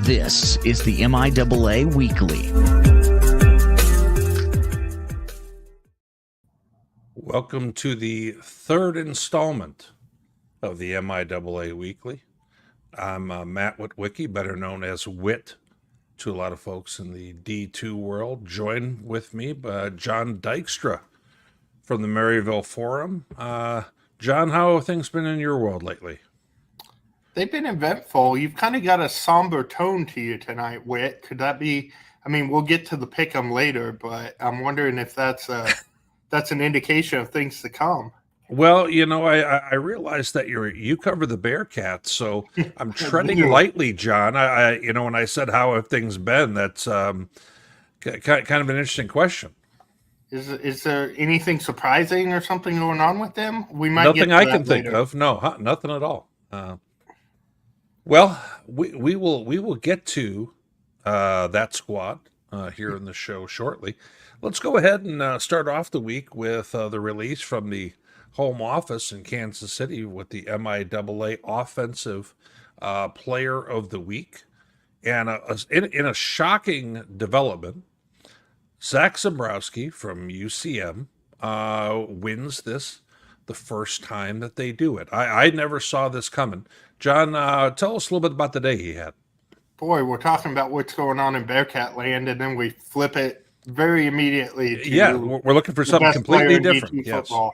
This is the MIAA Weekly. Welcome to the third installment of the MIAA Weekly. I'm Matt Witwicky, better known as Witt to a lot of folks in the D2 world. Joined with me by Jon Dykstra from the Maryville Forum. John, how have things been in your world lately? They've been eventful. You've kind of got a somber tone to you tonight, Witt. Could that be? I mean, we'll get to the pick'em later, but I'm wondering if that's an indication of things to come. Well, you know, I realize that you cover the Bearcats, so I'm treading lightly, John. I when I said how have things been, that's kind of an interesting question. Is there anything surprising or something going on with them? We might nothing get to I that can think later. of. No, nothing at all. Well, we will get to that squad here in the show shortly. Let's go ahead and start off the week with the release from the home office in Kansas City with the MIAA Offensive Player of the Week. And in a shocking development, Zach Zabrowski from UCM wins this the first time that they do it. I never saw this coming. John, tell us a little bit about the day he had. Boy, we're talking about what's going on in Bearcat land, and then we flip it very immediately to we're looking for something completely different. Yes. Football.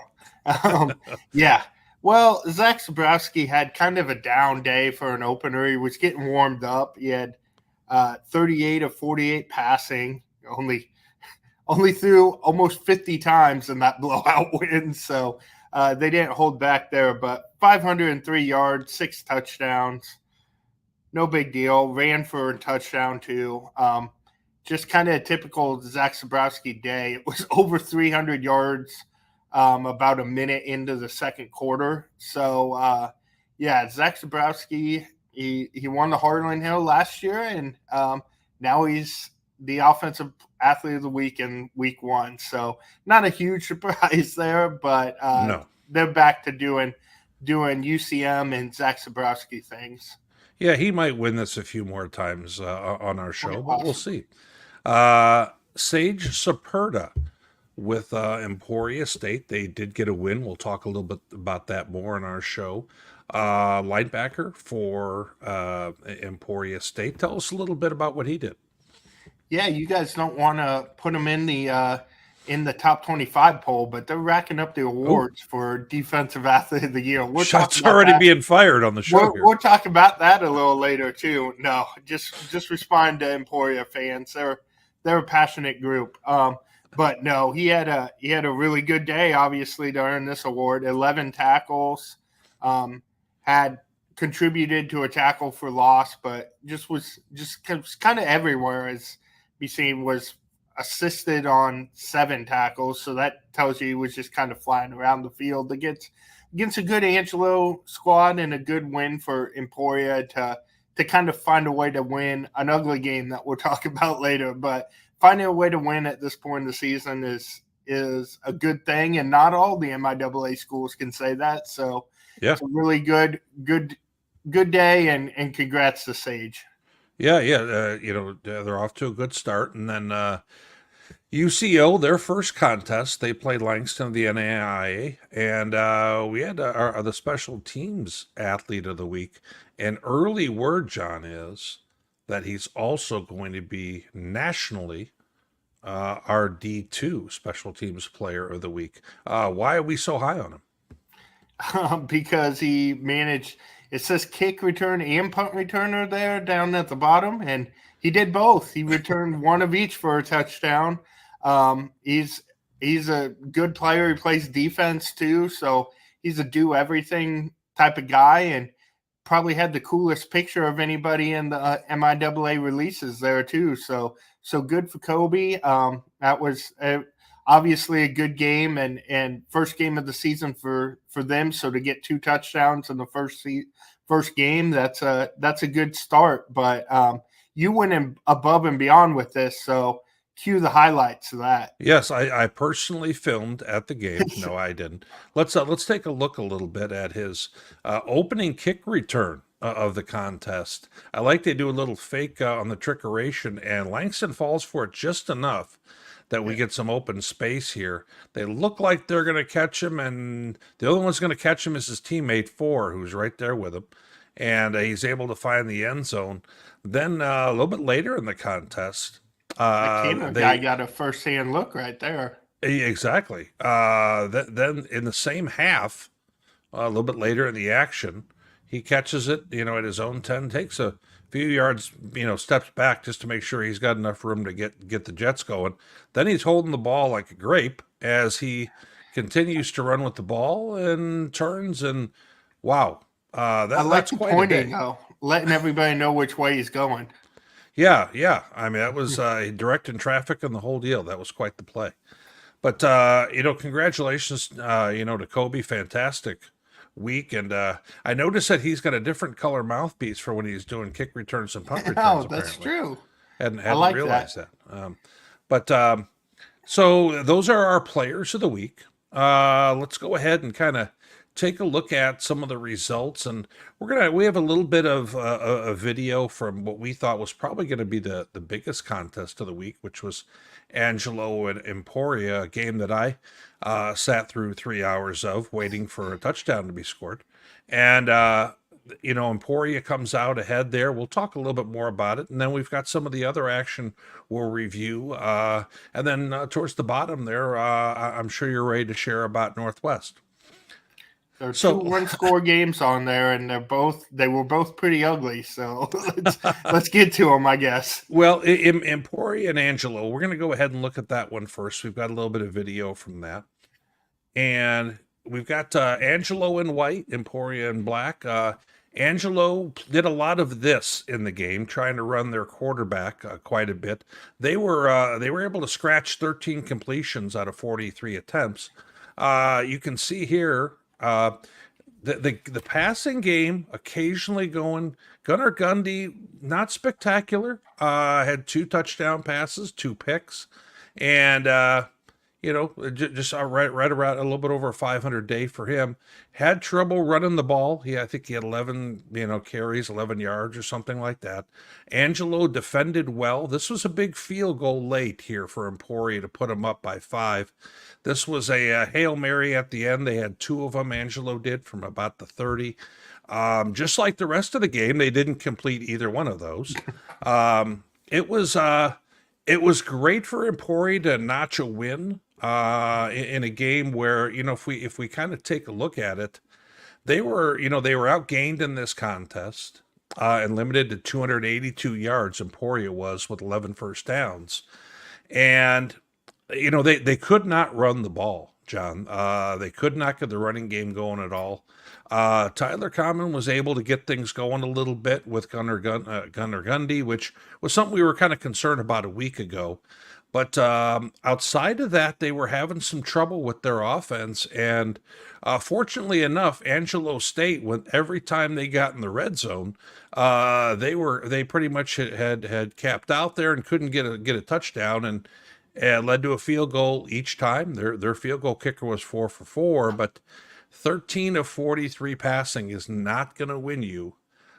Yeah. Well, Zach Zabrowski had kind of a down day for an opener. He was getting warmed up. He had 38 of 48 passing, only threw almost 50 times in that blowout win. So they didn't hold back there, but 503 yards, 6 touchdowns. No big deal. Ran for a touchdown too. Just kind of a typical Zach Zabrowski day. It was over 300 yards about a minute into the second quarter. So, Zach Zabrowski, he won the Harlan Hill last year, and now he's the Offensive Athlete of the Week in week 1. So not a huge surprise there, but no. They're back to doing UCM and Zach Zabrowski things. Yeah, he might win this a few more times on our show, but we'll see. Sage Saperda with Emporia State. They did get a win. We'll talk a little bit about that more in our show. Linebacker for Emporia State. Tell us a little bit about what he did. Yeah, you guys don't want to put him in the top 25 poll, but they're racking up the awards for Defensive Athlete of the Year. Shots already being fired on the show. We'll talk about that a little later too. No, just respond to Emporia fans. They're a passionate group. But no, he had a really good day, obviously, to earn this award. 11 tackles, had contributed to a tackle for loss, but was kind of everywhere, as we seen, was assisted on 7 tackles. So that tells you he was just kind of flying around the field against a good Angelo squad and a good win for Emporia to kind of find a way to win an ugly game that we'll talk about later. But finding a way to win at this point in the season is a good thing, and not all the MIAA schools can say that. So yeah, it's a really good day, and congrats to Sage. Yeah. They're off to a good start, and then UCO, their first contest, they played Langston of the MIAA, and we had the special teams athlete of the week. And early word, John, is that he's also going to be nationally our D2 special teams player of the week. Why are we so high on him? Because he managed, it says kick return and punt returner there down at the bottom, and he did both. He returned one of each for a touchdown. He's a good player. He plays defense too, so he's a do-everything type of guy, and probably had the coolest picture of anybody in the MIAA releases there too. So good for Kobe. That was obviously a good game and first game of the season for them. So to get 2 touchdowns in the first game, that's a good start. But you went above and beyond with this, so cue the highlights of that. Yes, I personally filmed at the game. No, I didn't. Let's take a look a little bit at his opening kick return of the contest. I like they do a little fake on the trickeration, and Langston falls for it just enough that we get some open space here. They look like they're going to catch him, and the only one's going to catch him is his teammate Four, who's right there with him, and he's able to find the end zone. Then a little bit later in the contest, The Kano guy got a first-hand look right there. exactly. Then in the same half, a little bit later in the action, he catches it, at his own 10, takes a few yards, steps back just to make sure he's got enough room to get the Jets going. Then he's holding the ball like a grape as he continues to run with the ball and turns, and wow. I like that's the quite a pointing, day. though, letting everybody know which way he's going. Yeah. I mean, that was directing traffic and the whole deal. That was quite the play. But, congratulations, to Kobe. Fantastic week. And I noticed that he's got a different color mouthpiece for when he's doing kick returns and punt returns. Oh, that's true. Hadn't like realized that. So those are our players of the week. Let's go ahead and kind of take a look at some of the results, and we have a little bit of a video from what we thought was probably going to be the biggest contest of the week, which was Angelo and Emporia, a game that I sat through 3 hours of waiting for a touchdown to be scored. And Emporia comes out ahead there. We'll talk a little bit more about it, and then we've got some of the other action we'll review. And then towards the bottom there, I'm sure you're ready to share about Northwest. There are two one-score games on there, and they were both pretty ugly. So let's get to them, I guess. Well, Emporia and Angelo, we're going to go ahead and look at that one first. We've got a little bit of video from that, and we've got Angelo in white, Emporia in black. Angelo did a lot of this in the game, trying to run their quarterback quite a bit. They were able to scratch 13 completions out of 43 attempts. You can see here. The passing game occasionally going. Gunnar Gundy, not spectacular. Had 2 touchdown passes, 2 picks, and just right around a little bit over a 500 day for him. Had trouble running the ball. I think he had 11 carries, 11 yards or something like that. Angelo defended well. This was a big field goal late here for Emporia to put him up by 5. This was a Hail Mary at the end. They had 2 of them, Angelo did, from about the 30. Just like the rest of the game, they didn't complete either one of those. It was great for Emporia to notch a win in a game where, if we kind of take a look at it, they were outgained in this contest and limited to 282 yards. Emporia was with 11 first downs. And they could not run the ball, John. They could not get the running game going at all. Tyler Common was able to get things going a little bit with Gunnar Gundy, which was something we were kind of concerned about a week ago. But outside of that, they were having some trouble with their offense. And fortunately enough, Angelo State, every time they got in the red zone, they pretty much had capped out there and couldn't get a touchdown, and led to a field goal each time. Their field goal kicker was 4 for 4, but 13 of 43 passing is not going to win you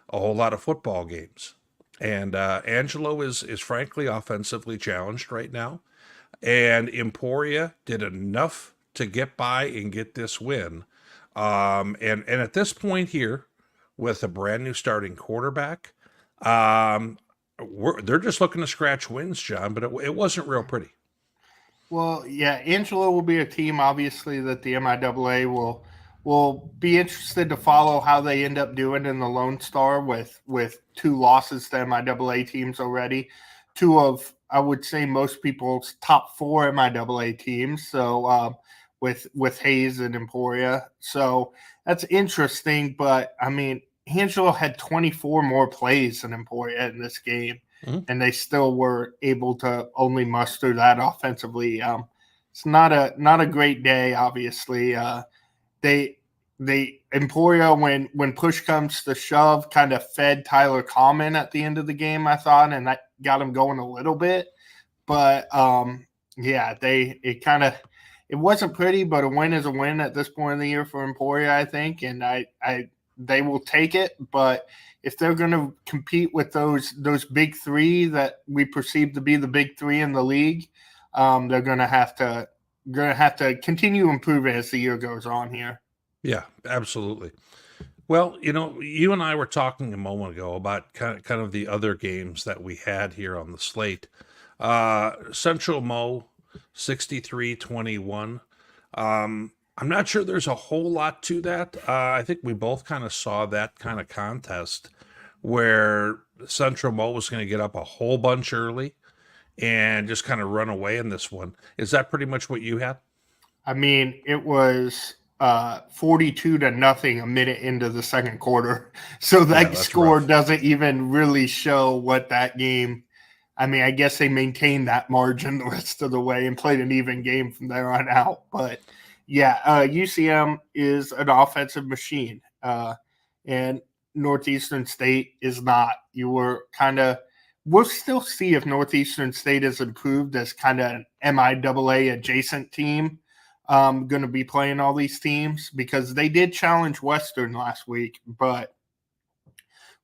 a whole lot of football games. And Angelo is frankly offensively challenged right now. And Emporia did enough to get by and get this win. And at this point here, with a brand new starting quarterback, they're just looking to scratch wins, John, but it wasn't real pretty. Well, yeah, Angelo will be a team, obviously, that the MIAA will be interested to follow how they end up doing in the Lone Star with 2 losses to MIAA teams already. 2 of, I would say, most people's top 4 MIAA teams. So with Hayes and Emporia. So that's interesting. But, I mean, Angelo had 24 more plays than Emporia in this game. Mm-hmm. And they still were able to only muster that offensively. It's not a great day, obviously. They Emporia, when push comes to shove, kind of fed Tyler Common at the end of the game, I thought, and that got him going a little bit. But it wasn't pretty, but a win is a win at this point in the year for Emporia, I think. And I they will take it. But if they're going to compete with those big three that we perceive to be the big three in the league, they're going to have to continue improving as the year goes on here. Yeah, absolutely. Well, you and I were talking a moment ago about kind of the other games that we had here on the slate. Central Mo, 63-21. I'm not sure there's a whole lot to that. I think we both kind of saw that kind of contest where Central Mo was going to get up a whole bunch early and just kind of run away in this one. Is that pretty much what you had? I mean, it was 42-0 a minute into the second quarter. So that score rough. Doesn't even really show what that game. I mean, I guess they maintained that margin the rest of the way and played an even game from there on out. But yeah, UCM is an offensive machine, and Northeastern State is not. We'll still see if Northeastern State is improved as kind of an MIAA adjacent team. Going to be playing all these teams because they did challenge Western last week. But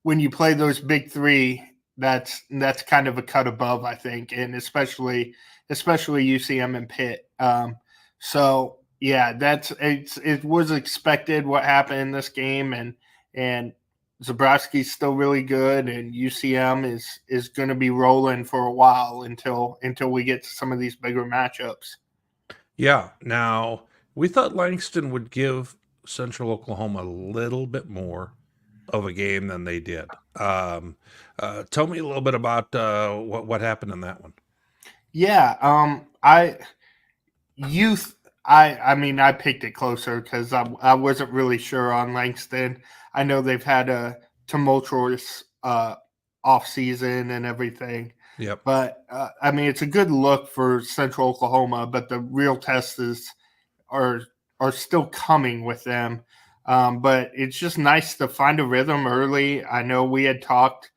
when you play those big three, that's kind of a cut above, I think, and especially UCM and Pitt. So yeah, it was expected what happened in this game, and Zabrowski's still really good, and UCM is going to be rolling for a while until we get to some of these bigger matchups. Yeah. Now, we thought Langston would give Central Oklahoma a little bit more of a game than they did. Tell me a little bit about what happened in that one. Yeah, I picked it closer because I wasn't really sure on Langston. I know they've had a tumultuous off season and everything. Yep. But it's a good look for Central Oklahoma, but the real tests are still coming with them. But it's just nice to find a rhythm early. I know we had talked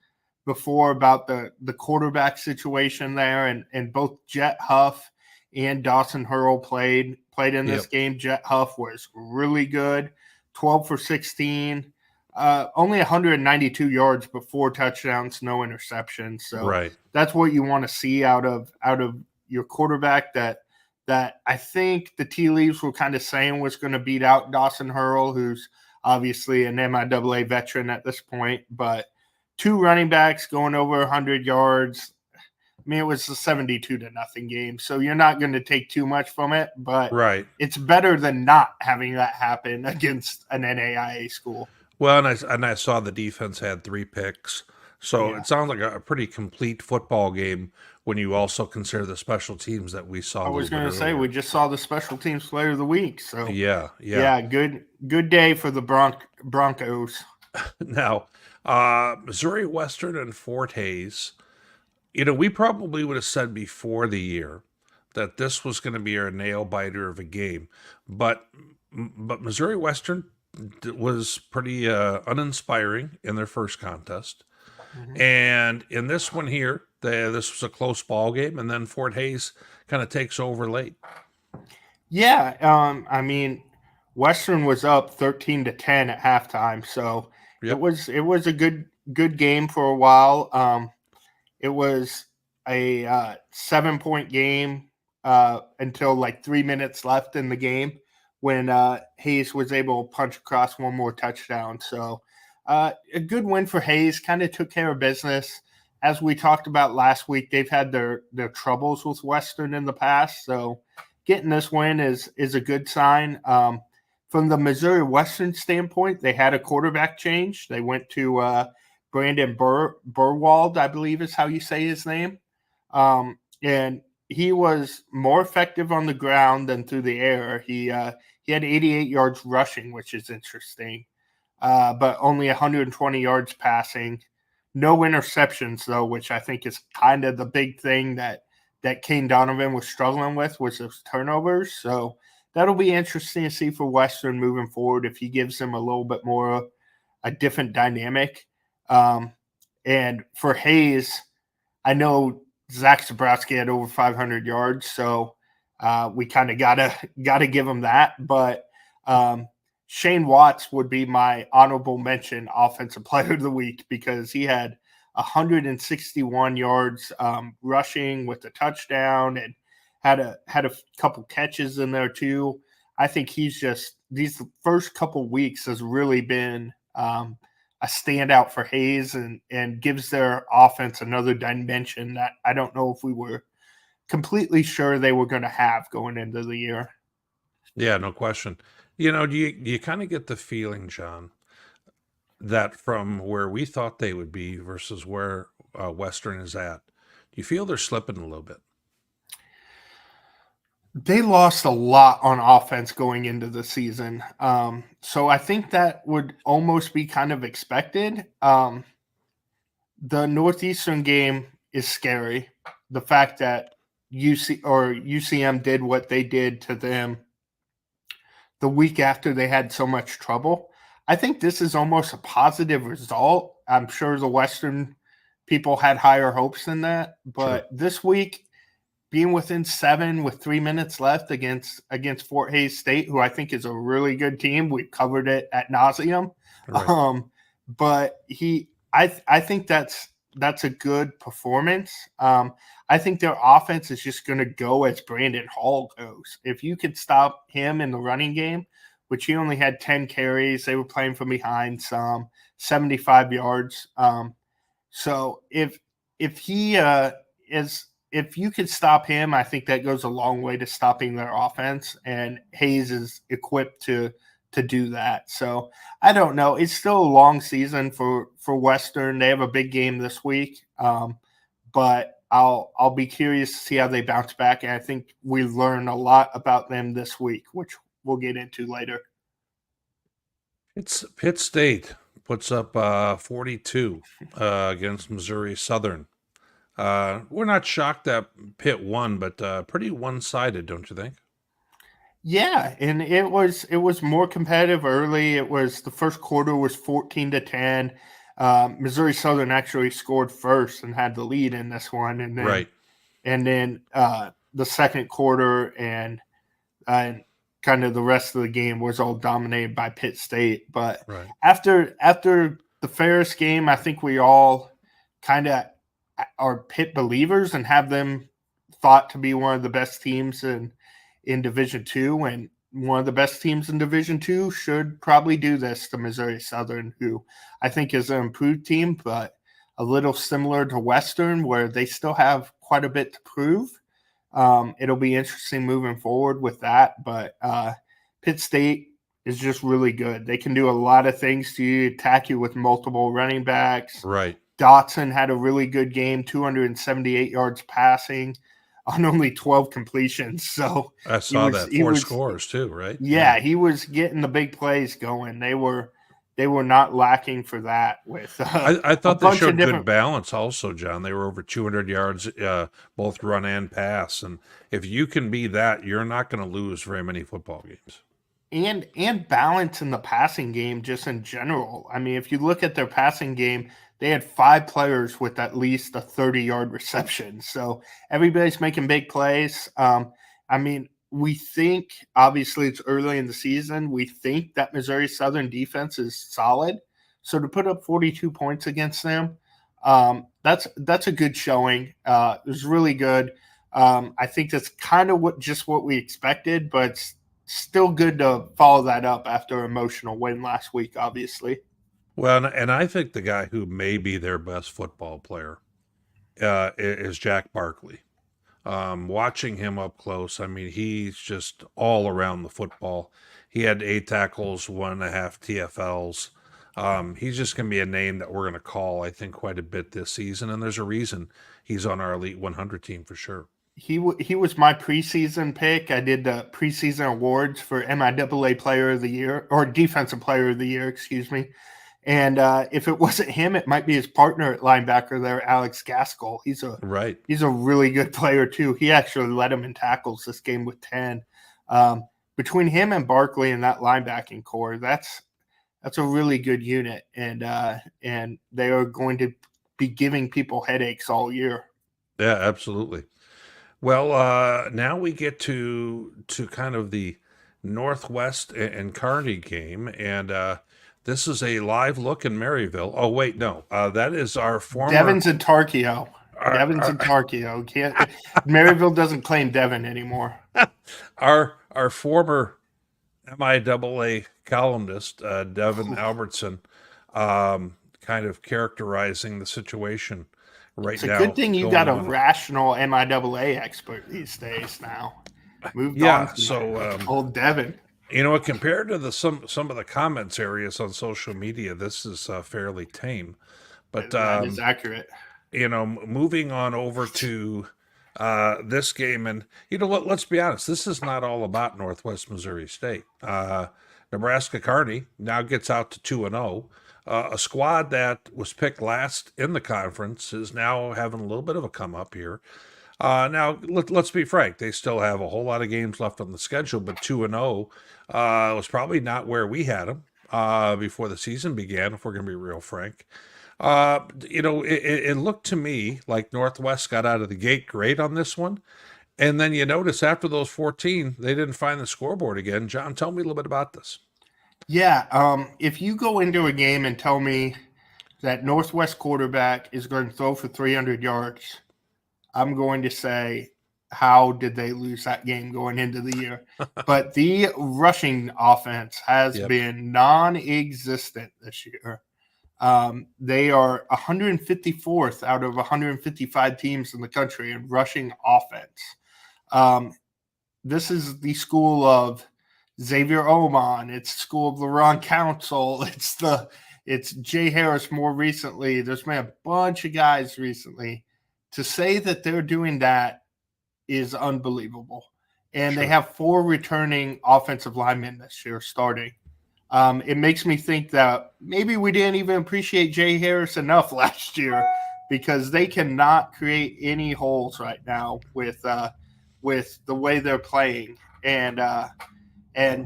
before about the quarterback situation there, and both Jet Huff and Dawson Hurl played in this game. Jet Huff was really good, 12 for 16. Only 192 yards, but 4 touchdowns, no interceptions. So That's what you want to see out of your quarterback. That I think the tea leaves were kind of saying was going to beat out Dawson Hurl, who's obviously an MIAA veteran at this point. But 2 running backs going over 100 yards. I mean, it was a 72-0 game, so you're not going to take too much from it. But It's better than not having that happen against an NAIA school. Well, and I saw the defense had 3 picks. So It sounds like a pretty complete football game when you also consider the special teams that we saw. I was going to say, we just saw the special teams player of the week. So yeah, good day for the Broncos. Now, Missouri Western and Fort Hays, we probably would have said before the year that this was going to be our nail biter of a game, but Missouri Western was pretty uninspiring in their first contest. Mm-hmm. And in this one here, this was a close ball game, and then Fort Hays kind of takes over late. Yeah, Western was up 13-10 at halftime, so it was a good game for a while. It was a 7-point game until like 3 minutes left in the game, when Hayes was able to punch across one more touchdown. So a good win for Hayes, kind of took care of business. As we talked about last week, they've had their troubles with Western in the past. So getting this win is a good sign. From the Missouri Western standpoint, they had a quarterback change. They went to Brandon Burwald, I believe is how you say his name. And he was more effective on the ground than through the air. He had 88 yards rushing, which is interesting, but only 120 yards passing. No interceptions, though, which I think is kind of the big thing that Kane Donovan was struggling with, was those turnovers. So that'll be interesting to see for Western moving forward if he gives them a little bit more a different dynamic. And for Hayes, I know Zach Zabrowski had over 500 yards, so we kind of gotta give him that. But Shane Watts would be my honorable mention offensive player of the week because he had 161 yards rushing with a touchdown and had a couple catches in there too. I think he's just these first couple weeks has really been a standout for Hayes and gives their offense another dimension that I don't know if we were completely sure they were going to have going into the year. Yeah, no question. Do you kind of get the feeling, John, that from where we thought they would be versus where Western is at, do you feel they're slipping a little bit? They lost a lot on offense going into the season. So I think that would almost be kind of expected. The Northeastern game is scary. The fact that UCM did what they did to them the week after they had so much trouble. I think this is almost a positive result. I'm sure the Western people had higher hopes than that, but this week, being within 7 with 3 minutes left against Fort Hays State, who I think is a really good team, we covered it ad nauseum. Right. But I think that's a good performance. I think their offense is just going to go as Brandon Hall goes. If you could stop him in the running game, which he only had 10 carries, they were playing from behind some 75 yards. So if he if you could stop him, I think that goes a long way to stopping their offense. And Hayes is equipped to do that. So I don't know. It's still a long season for Western. They have a big game this week, but I'll be curious to see how they bounce back. And I think we learn a lot about them this week, which we'll get into later. It's Pitt State puts up 42 against Missouri Southern. We're not shocked that Pitt won, but pretty one-sided, don't you think? Yeah, and it was more competitive early. It was the first quarter was 14-10. Missouri Southern actually scored first and had the lead in this one, and then Right. The second quarter and kind of the rest of the game was all dominated by Pitt State. But Right. after the Ferris game, I think we all kind of are Pitt believers and have them thought to be one of the best teams in Division II, and one of the best teams in Division II should probably do this to Missouri Southern, who I think is an improved team, but a little similar to Western, where they still have quite a bit to prove. It'll be interesting moving forward with that, but Pitt State is just really good. They can do a lot of things to you, attack you with multiple running backs. Right. Dotson had a really good game, 278 yards passing on only 12 completions. So I saw that. Four scores too, right? Yeah, he was getting the big plays going. They were not lacking for that with I a thought they bunch of showed good different balance also, John. They were over 200 yards, both run and pass. And if you can be that, you're not going to lose very many football games. and balance in the passing game just in general. I mean, if you look at their passing game, they had 5 players with at least a 30-yard reception. So everybody's making big plays. I mean, we think obviously it's early in the season. We think that Missouri Southern defense is solid. So to put up 42 points against them, that's a good showing. It was really good. I think that's kind of what we expected, but it's still good to follow that up after an emotional win last week, obviously. Well, and I think the guy who may be their best football player is Jack Barkley. Watching him up close, I mean, he's just all around the football. He had 8 tackles, 1.5 TFLs. He's just going to be a name that we're going to call, I think, quite a bit this season, and there's a reason he's on our Elite 100 team for sure. He was my preseason pick. I did the preseason awards for MIAA Player of the Year or Defensive Player of the Year, excuse me. And if it wasn't him, it might be his partner at linebacker there, Alex Gaskell. He's Right. a really good player too. He actually led him in tackles this game with 10. Between him and Barkley and that linebacking core, that's a really good unit, and they are going to be giving people headaches all year. Yeah, absolutely. Well, now we get to kind of the Northwest and Kearney game, and this is a live look in Maryville. Oh wait, no, that is our former Devon's in Tarkio. our, Devon's in Tarkio. Maryville doesn't claim Devon anymore. our former MIAA columnist, Devin Albertson, kind of characterizing the situation right now. It's a good thing you got a on. rational MIAA expert these days now. Moved Yeah, on so old Devin. you know, compared to some of the comments areas on social media, this is fairly tame. But That is accurate. you know, moving on over to this game, and you know what? Let's be honest. This is not all about Northwest Missouri State. Nebraska Kearney now gets out to 2-0. A squad that was picked last in the conference is now having a little bit of a come up here. Now, let's be frank. They still have a whole lot of games left on the schedule, but 2-0 was probably not where we had them before the season began, if we're going to be real frank. You know, it looked to me like Northwest got out of the gate great on this one. And then you notice after those 14, they didn't find the scoreboard again. John, tell me a little bit about this. Yeah, if you go into a game and tell me that Northwest quarterback is going to throw for 300 yards, I'm going to say, how did they lose that game going into the year? But the rushing offense has been non-existent this year. They are 154th out of 155 teams in the country in rushing offense. This is the school of Xavier Oman. It's the school of LaRon Council. It's Jay Harris more recently. There's been a bunch of guys recently. To say that they're doing that is unbelievable. And they have 4 returning offensive linemen this year starting. It makes me think that maybe we didn't even appreciate Jay Harris enough last year, because they cannot create any holes right now with the way they're playing. And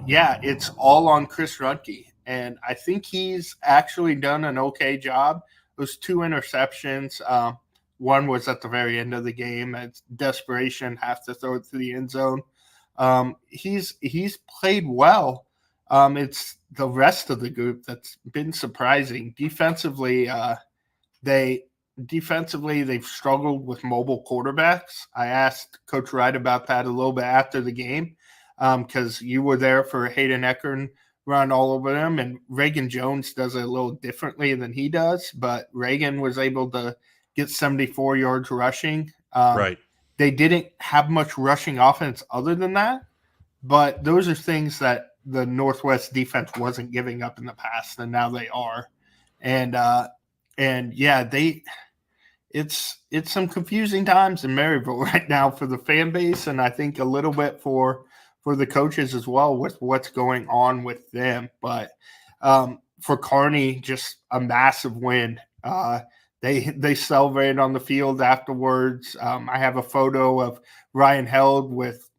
yeah, it's all on Chris Runtke. And I think he's actually done an okay job. Those 2 interceptions. One was at the very end of the game. It's desperation, have to throw it to the end zone. He's played well. It's the rest of the group that's been surprising. Defensively, they've struggled with mobile quarterbacks. I asked Coach Wright about that a little bit after the game, because you were there for Hayden Eckern run all over them, and Reagan Jones does it a little differently than he does, but Reagan was able to get 74 yards rushing. Right. They didn't have much rushing offense other than that, but those are things that the Northwest defense wasn't giving up in the past, and now they are. And yeah, it's some confusing times in Maryville right now for the fan base, and I think a little bit for the coaches as well with what's going on with them. But for Kearney, just a massive win. They celebrated on the field afterwards. I have a photo of Ryan Held with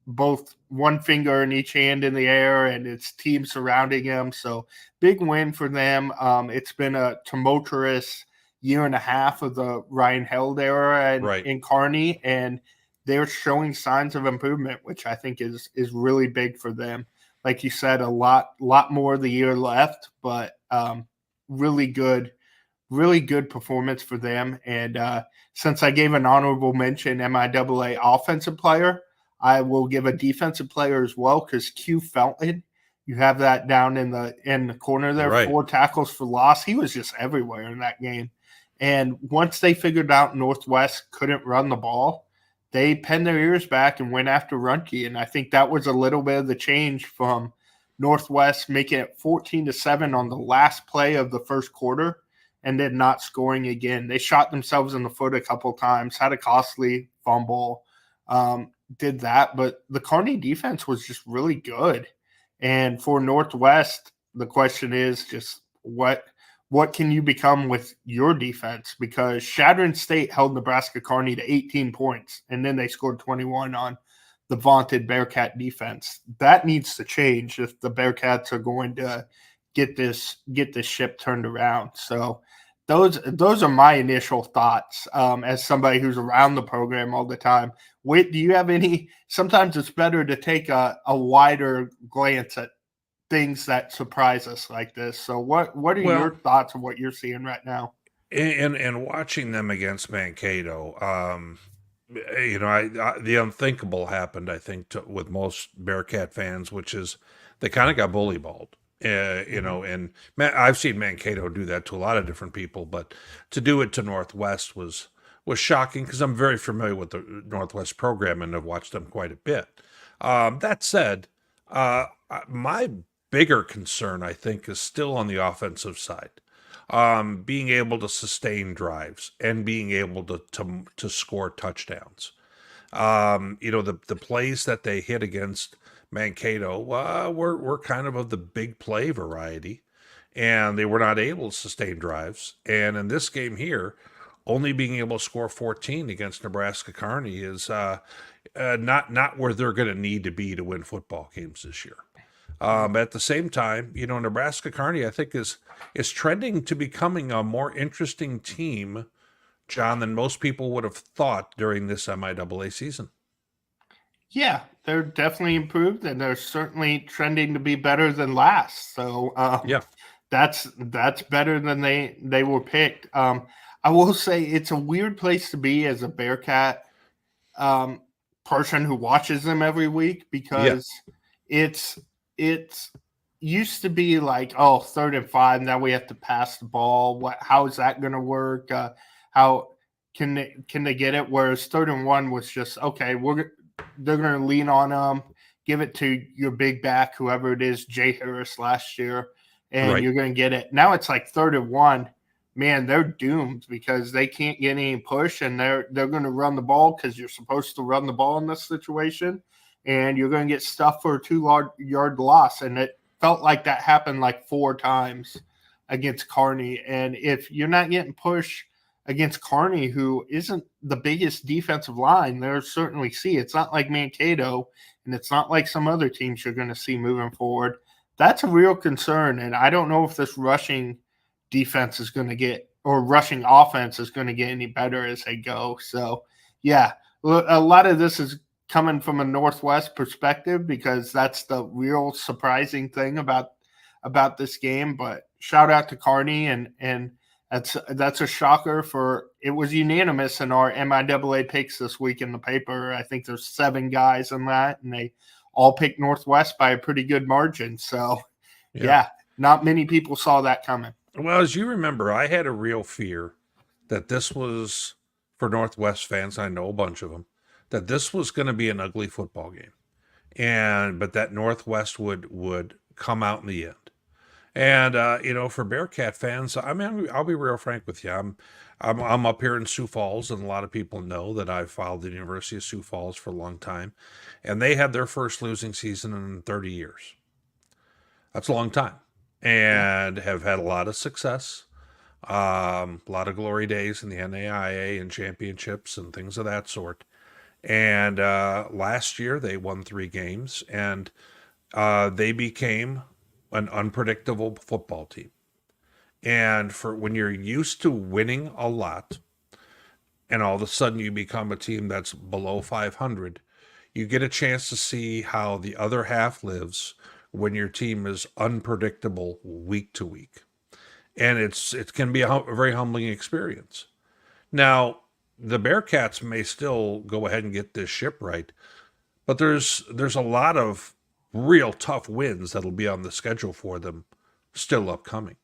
both one finger in each hand in the air and its team surrounding him. So big win for them. It's been a tumultuous year and a half of the Ryan Held era in Kearney, and they're showing signs of improvement, which I think is really big for them. Like you said, a lot more of the year left, but really good performance for them. And since I gave an honorable mention MIAA offensive player, I will give a defensive player as well, because Q Felton, you have that down in the corner there, Right. 4 tackles for loss. He was just everywhere in that game. And once they figured out Northwest couldn't run the ball, they penned their ears back and went after Runtke. And I think that was a little bit of the change from Northwest making it 14-7 on the last play of the first quarter and then not scoring again. They shot themselves in the foot a couple times, had a costly fumble, did that. But the Kearney defense was just really good. And for Northwest, the question is just what can you become with your defense? Because Chadron State held Nebraska Kearney to 18 points, and then they scored 21 on the vaunted Bearcat defense. That needs to change if the Bearcats are going to get this ship turned around. So those are my initial thoughts as somebody who's around the program all the time. Whit, do you have any? Sometimes it's better to take a wider glance at things that surprise us like this. So what are Well, your thoughts on what you're seeing right now? and watching them against Mankato, the unthinkable happened. I think with most Bearcat fans, which is they kind of got bully balled. And I've seen Mankato do that to a lot of different people, but to do it to Northwest was shocking because I'm very familiar with the Northwest program and have watched them quite a bit. That said, my bigger concern, I think, is still on the offensive side. Being able to sustain drives and being able to score touchdowns. The plays that they hit against Mankato were kind of the big play variety, and they were not able to sustain drives. And in this game here, only being able to score 14 against Nebraska Kearney is not where they're going to need to be to win football games this year. At the same time, Nebraska Kearney, I think, is trending to becoming a more interesting team, John, than most people would have thought during this MIAA season. Yeah, they're definitely improved, and they're certainly trending to be better than last. So Yeah. that's better than they were picked. I will say it's a weird place to be as a Bearcat person who watches them every week because it's used to be like, oh, 3rd and 5, now we have to pass the ball. How is that going to work? How can they get it? Whereas 3rd and 1 was just, okay, they're going to lean on them, give it to your big back, whoever it is, Jay Harris last year, and you're going to get it. Now it's like 3rd and 1. Man, they're doomed because they can't get any push, and they're going to run the ball because you're supposed to run the ball in this situation, and you're going to get stuffed for a 2-yard loss. And it felt like that happened like 4 times against Kearney. And if you're not getting push against Kearney, who isn't the biggest defensive line, they'll certainly see. It's not like Mankato, and it's not like some other teams you're going to see moving forward. That's a real concern, and I don't know if this rushing defense is going to get, or rushing offense is going to get any better as they go. So, yeah, a lot of this is coming from a Northwest perspective because that's the real surprising thing about this game. But shout out to Kearney, and that's a shocker. It was unanimous in our MIAA picks this week in the paper. I think there's 7 guys in that, and they all picked Northwest by a pretty good margin. So, yeah, not many people saw that coming. Well, as you remember, I had a real fear that this was, for Northwest fans, I know a bunch of them, that this was going to be an ugly football game, but that Northwest would come out in the end. And for Bearcat fans, I mean, I'll be real frank with you. I'm up here in Sioux Falls, and a lot of people know that I've followed the University of Sioux Falls for a long time, and they had their first losing season in 30 years. That's a long time, and have had a lot of success, a lot of glory days in the MIAA and championships and things of that sort. And last year they won 3 games, and they became an unpredictable football team. And for when you're used to winning a lot, and all of a sudden you become a team that's below 500, you get a chance to see how the other half lives when your team is unpredictable week to week. And it can be a very humbling experience. Now, the Bearcats may still go ahead and get this ship right, but there's a lot of real tough wins that'll be on the schedule for them still upcoming.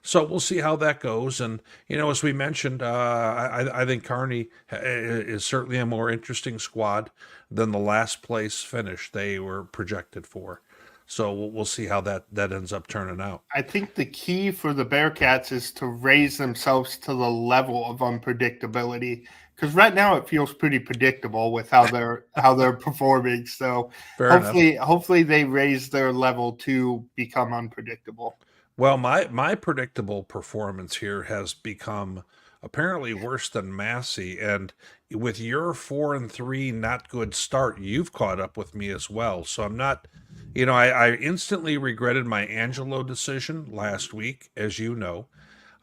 So we'll see how that goes. And, as we mentioned, I think Kearney is certainly a more interesting squad than the last place finish they were projected for. So we'll see how that ends up turning out. I think the key for the Bearcats is to raise themselves to the level of unpredictability, because right now it feels pretty predictable with how they're performing. So hopefully they raise their level to become unpredictable. Well, my predictable performance here has become apparently worse than Massey, and with your 4-3 not good start, you've caught up with me as well. So I'm not, I instantly regretted my Angelo decision last week, as you know,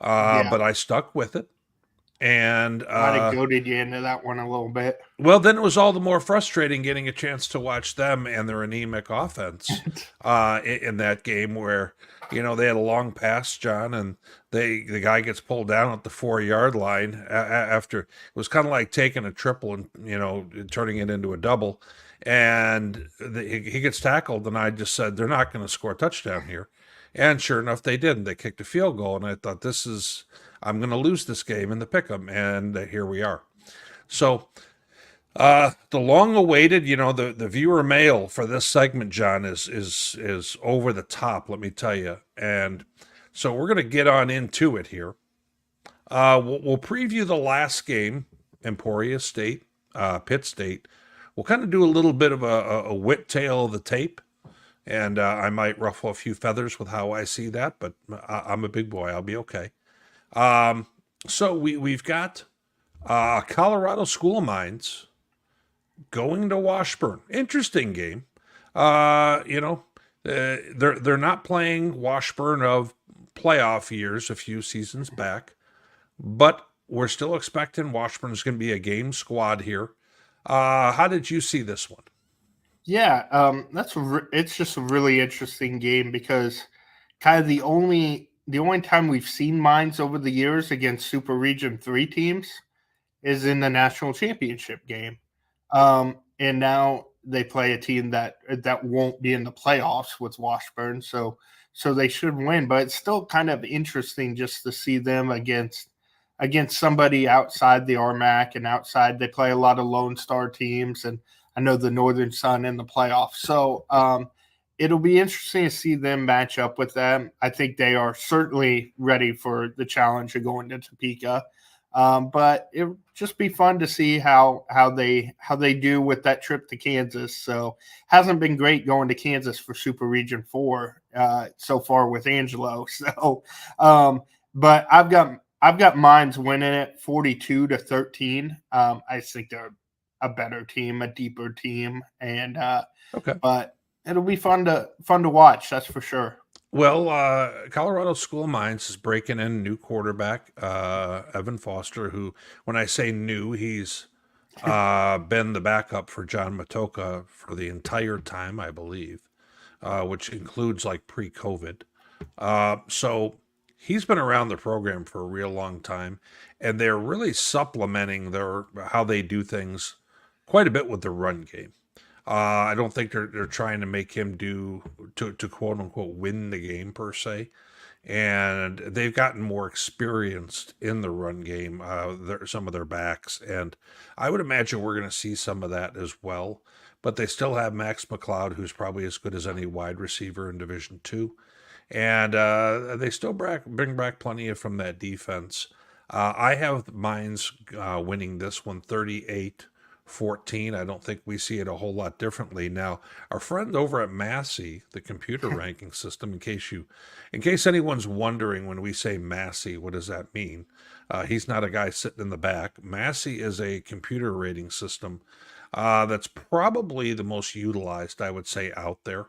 but I stuck with it, And Might have goaded you into that one a little bit. well, then it was all the more frustrating getting a chance to watch them and their anemic offense in that game where, they had a long pass, John, and the guy gets pulled down at the 4-yard line after it was kind of like taking a triple and, turning it into a double. And he gets tackled, and I just said, they're not going to score a touchdown here. And sure enough, they didn't. They kicked a field goal, and I thought, I'm going to lose this game in the pick'em, and here we are. So the long-awaited, the viewer mail for this segment, John, is over the top. Let me tell you, and so we're going to get on into it here. We'll preview the last game, Emporia State, Pitt State. We'll kind of do a little bit of a whip tail of the tape, and I might ruffle a few feathers with how I see that, but I'm a big boy. I'll be okay. So we've got Colorado School of Mines going to Washburn. Interesting game. They're not playing Washburn of playoff years a few seasons back, but we're still expecting Washburn is going to be a game squad here. How did you see this one? Yeah, it's just a really interesting game because kind of the only time we've seen Mines over the years against Super Region 3 teams is in the national championship game. And now they play a team that won't be in the playoffs with Washburn, so they should win. But it's still kind of interesting just to see them against somebody outside the RMAC and outside. They play a lot of Lone Star teams, and I know the Northern Sun in the playoffs. So it'll be interesting to see them match up with them. I think they are certainly ready for the challenge of going to Topeka. But it'll just be fun to see how they do with that trip to Kansas. So hasn't been great going to Kansas for Super Region 4 so far with Angelo. So but I've got Mines winning it 42-13. I think they're a better team, a deeper team, and okay. But it'll be fun to watch, that's for sure. Well, Colorado School of Mines is breaking in new quarterback, Evan Foster, who, when I say new, he's been the backup for John Matoka for the entire time, I believe, which includes like pre-COVID. So he's been around the program for a real long time, and they're really supplementing how they do things quite a bit with the run game. I don't think they're trying to make him to quote unquote win the game per se, and they've gotten more experienced in the run game. Some of their backs, and I would imagine we're going to see some of that as well. But they still have Max McLeod, who's probably as good as any wide receiver in Division II, and they still bring back plenty from that defense. I have Mines winning this one 38-14. I don't think we see it a whole lot differently. Now, our friend over at MIAA, the computer ranking system, in case anyone's wondering when we say MIAA, what does that mean? He's not a guy sitting in the back. MIAA is a computer rating system that's probably the most utilized, I would say, out there.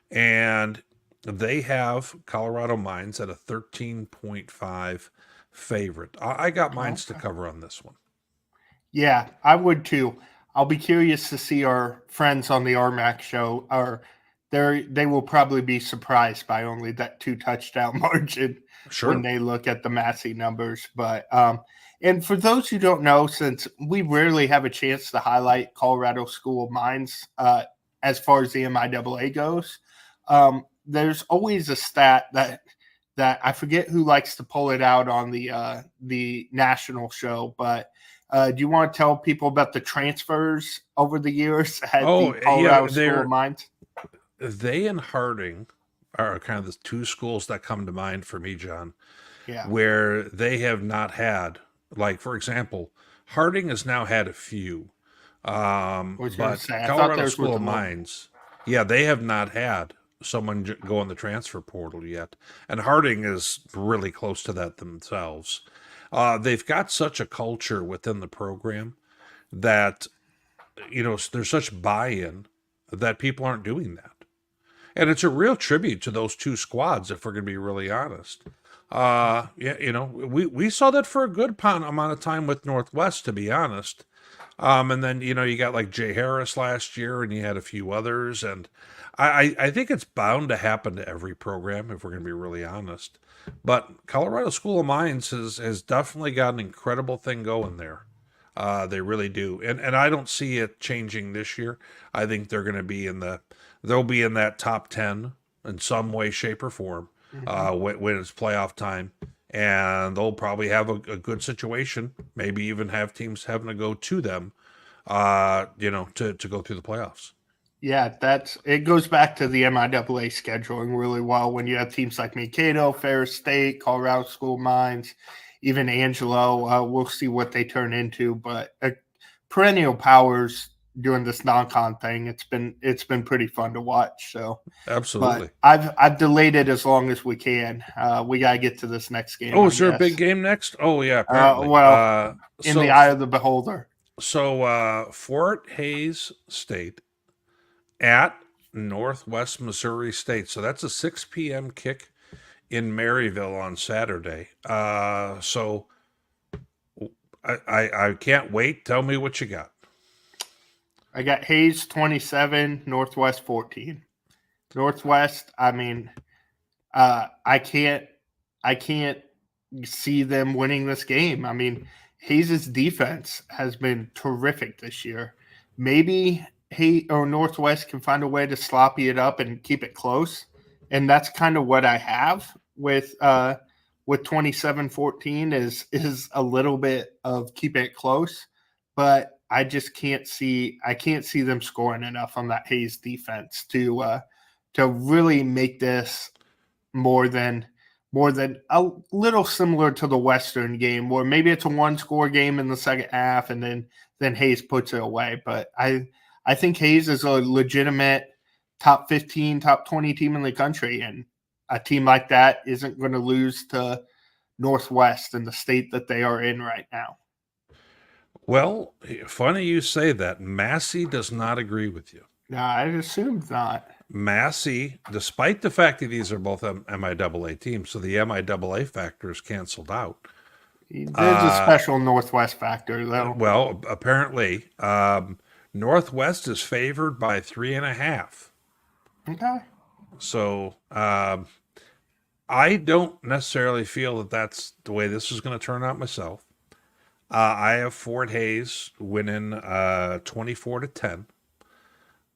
And they have Colorado Mines at a 13.5 favorite. I got Mines to cover on this one. Yeah, I would too. I'll be curious to see our friends on the RMAC show. They will probably be surprised by only that 2 touchdown margin when they look at the Massey numbers. But and for those who don't know, since we rarely have a chance to highlight Colorado School of Mines as far as the MIAA goes, there's always a stat that I forget who likes to pull it out on the national show, but do you want to tell people about the transfers over the years at the Colorado School of Mines? They and Harding are kind of the 2 schools that come to mind for me, John. Yeah. Where they have not had, like, for example, Harding has now had a few. But Colorado School of Mines, they have not had someone go in the transfer portal yet. And Harding is really close to that themselves. They've got such a culture within the program that, there's such buy-in that people aren't doing that. And it's a real tribute to those two squads, if we're going to be really honest. Yeah, we saw that for a good amount of time with Northwest, to be honest. And then, you got like Jay Harris last year, and you had a few others. And I think it's bound to happen to every program, if we're going to be really honest. But Colorado School of Mines has definitely got an incredible thing going there. They really do. And I don't see it changing this year. I think they're going to be they'll be in that top 10 in some way, shape, or form when it's playoff time. And they'll probably have a good situation, maybe even have teams having to go to them, to go through the playoffs. Yeah, it goes back to the MIAA scheduling really well when you have teams like Mankato, Ferris State, Colorado School of Mines, even Angelo. We'll see what they turn into, but perennial powers doing this non-con thing. It's been pretty fun to watch. So absolutely, but I've delayed it as long as we can. We got to get to this next game. Oh, is there a big game next? Oh yeah, apparently. In the eye of the beholder. So Fort Hays State at Northwest Missouri State. So that's a 6 p.m. kick in Maryville on Saturday. So I can't wait. Tell me what you got. I got Hayes 27, Northwest 14. Northwest, I mean, I can't see them winning this game. I mean, Hayes' defense has been terrific this year. Maybe Northwest can find a way to sloppy it up and keep it close. And that's kind of what I have with 27-14 is a little bit of keep it close, but I just can't see them scoring enough on that Hayes defense to really make this more than a little similar to the Western game, where maybe it's a one-score game in the second half and then Hayes puts it away. But I think Hayes is a legitimate top 15, top 20 team in the country, and a team like that isn't going to lose to Northwest in the state that they are in right now. Well, funny you say that. Massey does not agree with you. No, I assumed not. Massey, despite the fact that these are both MIAA teams, so the MIAA factor is canceled out. There's a special Northwest factor, though. Well, apparently, Northwest is favored by 3.5. Okay. So I don't necessarily feel that that's the way this is going to turn out myself. I have Fort Hays winning 24-10.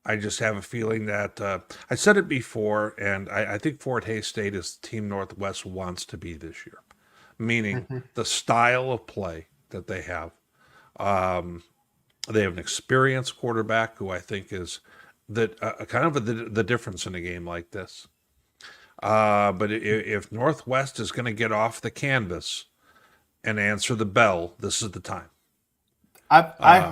I just have a feeling that I said it before, and I think Fort Hays State is the team Northwest wants to be this year, meaning the style of play that they have. They have an experienced quarterback who I think is kind of the difference in a game like this. But if Northwest is going to get off the canvas and answer the bell, this is the time. I've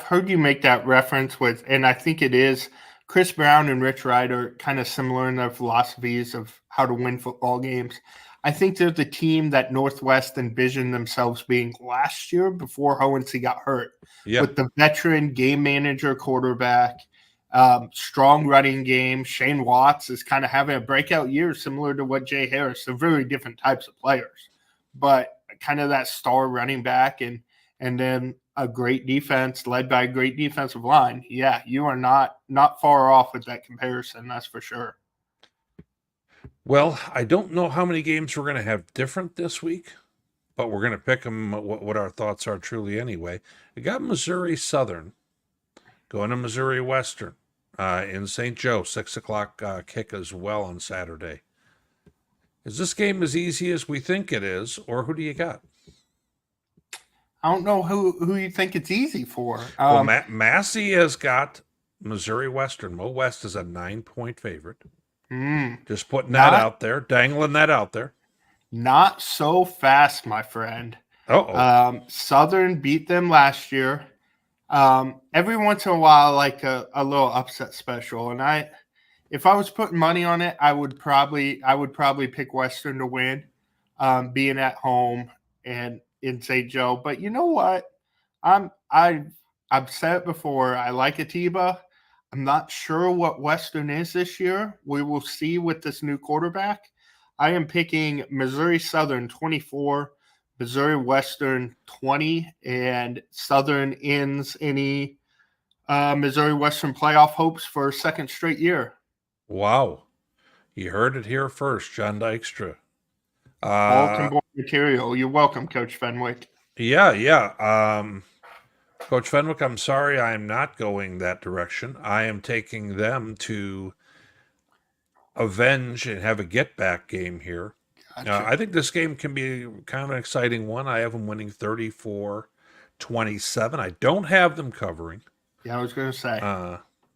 heard you make that reference with, and I think it is Chris Brown and Rich Wright are kind of similar in their philosophies of how to win football games. I think they're the team that Northwest envisioned themselves being last year before Hohensee got hurt. Yep. With the veteran game manager quarterback, strong running game. Shane Watts is kind of having a breakout year similar to what Jay Harris. They're very different types of players, but kind of that star running back and then a great defense led by a great defensive line. Yeah, you are not far off with that comparison, that's for sure. Well, I don't know how many games we're going to have different this week, but we're going to pick them what our thoughts are truly anyway. We got Missouri Southern going to Missouri Western in St. Joe, 6 o'clock kick as well on Saturday. Is this game as easy as we think it is, or who do you got? I don't know who you think it's easy for. Well, Massey has got Missouri Western. Mo West is a 9-point favorite. Just putting that out there, dangling that out there. Not so fast, my friend. Southern beat them last year. Every once in a while, like a little upset special. And if I was putting money on it, I would probably pick Western to win, being at home and in St. Joe. But you know what? I've said it before. I like Atiba. I'm not sure what Western is this year. We will see with this new quarterback. I am picking Missouri Southern 24, Missouri Western 20, and Southern ends any Missouri Western playoff hopes for a second straight year. Wow. You heard it here first, John Dykstra. Bulletin board material. You're welcome, Coach Fenwick. Yeah. Coach Fenwick, I'm sorry I am not going that direction. I am taking them to avenge and have a get-back game here. Gotcha. I think this game can be kind of an exciting one. I have them winning 34-27. I don't have them covering. Yeah, I was going to say.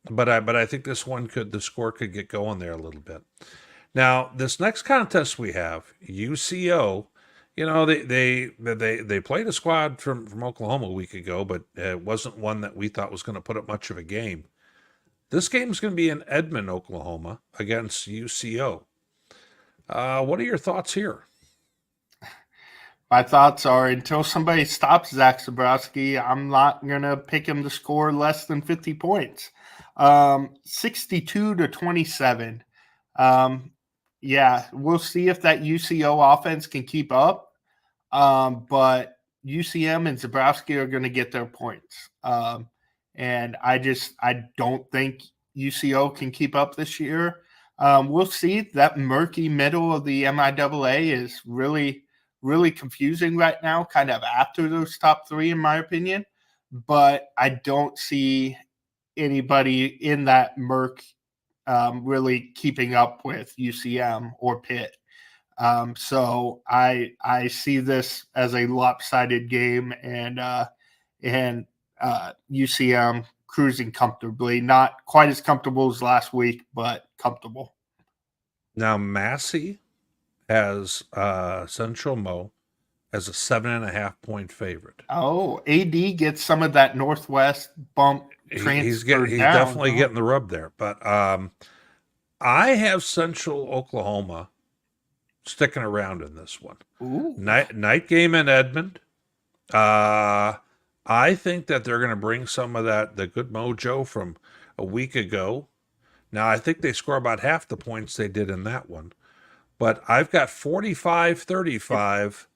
But I think this one the score could get going there a little bit. Now, this next contest we have, UCO, they played a squad from Oklahoma a week ago, but it wasn't one that we thought was going to put up much of a game. This game is going to be in Edmond, Oklahoma, against UCO. What are your thoughts here? My thoughts are until somebody stops Zach Zabrowski, I'm not going to pick him to score less than 50 points. 62-27. Yeah, we'll see if that UCO offense can keep up. But UCM and Zabrowski are going to get their points. And I don't think UCO can keep up this year. We'll see. That murky middle of the MIAA is really, really confusing right now, kind of after those top three, in my opinion. But I don't see anybody in that murk really keeping up with UCM or Pitt. So I see this as a lopsided game and UCM cruising comfortably, not quite as comfortable as last week, but comfortable. Now, Massey has Central Mo as a 7.5 point favorite. Oh, AD gets some of that Northwest bump. He's definitely getting the rub there. But I have Central Oklahoma sticking around in this one. Ooh. Night game in Edmond. I think that they're going to bring some of the good mojo from a week ago. Now, I think they score about half the points they did in that one. But I've got 45-35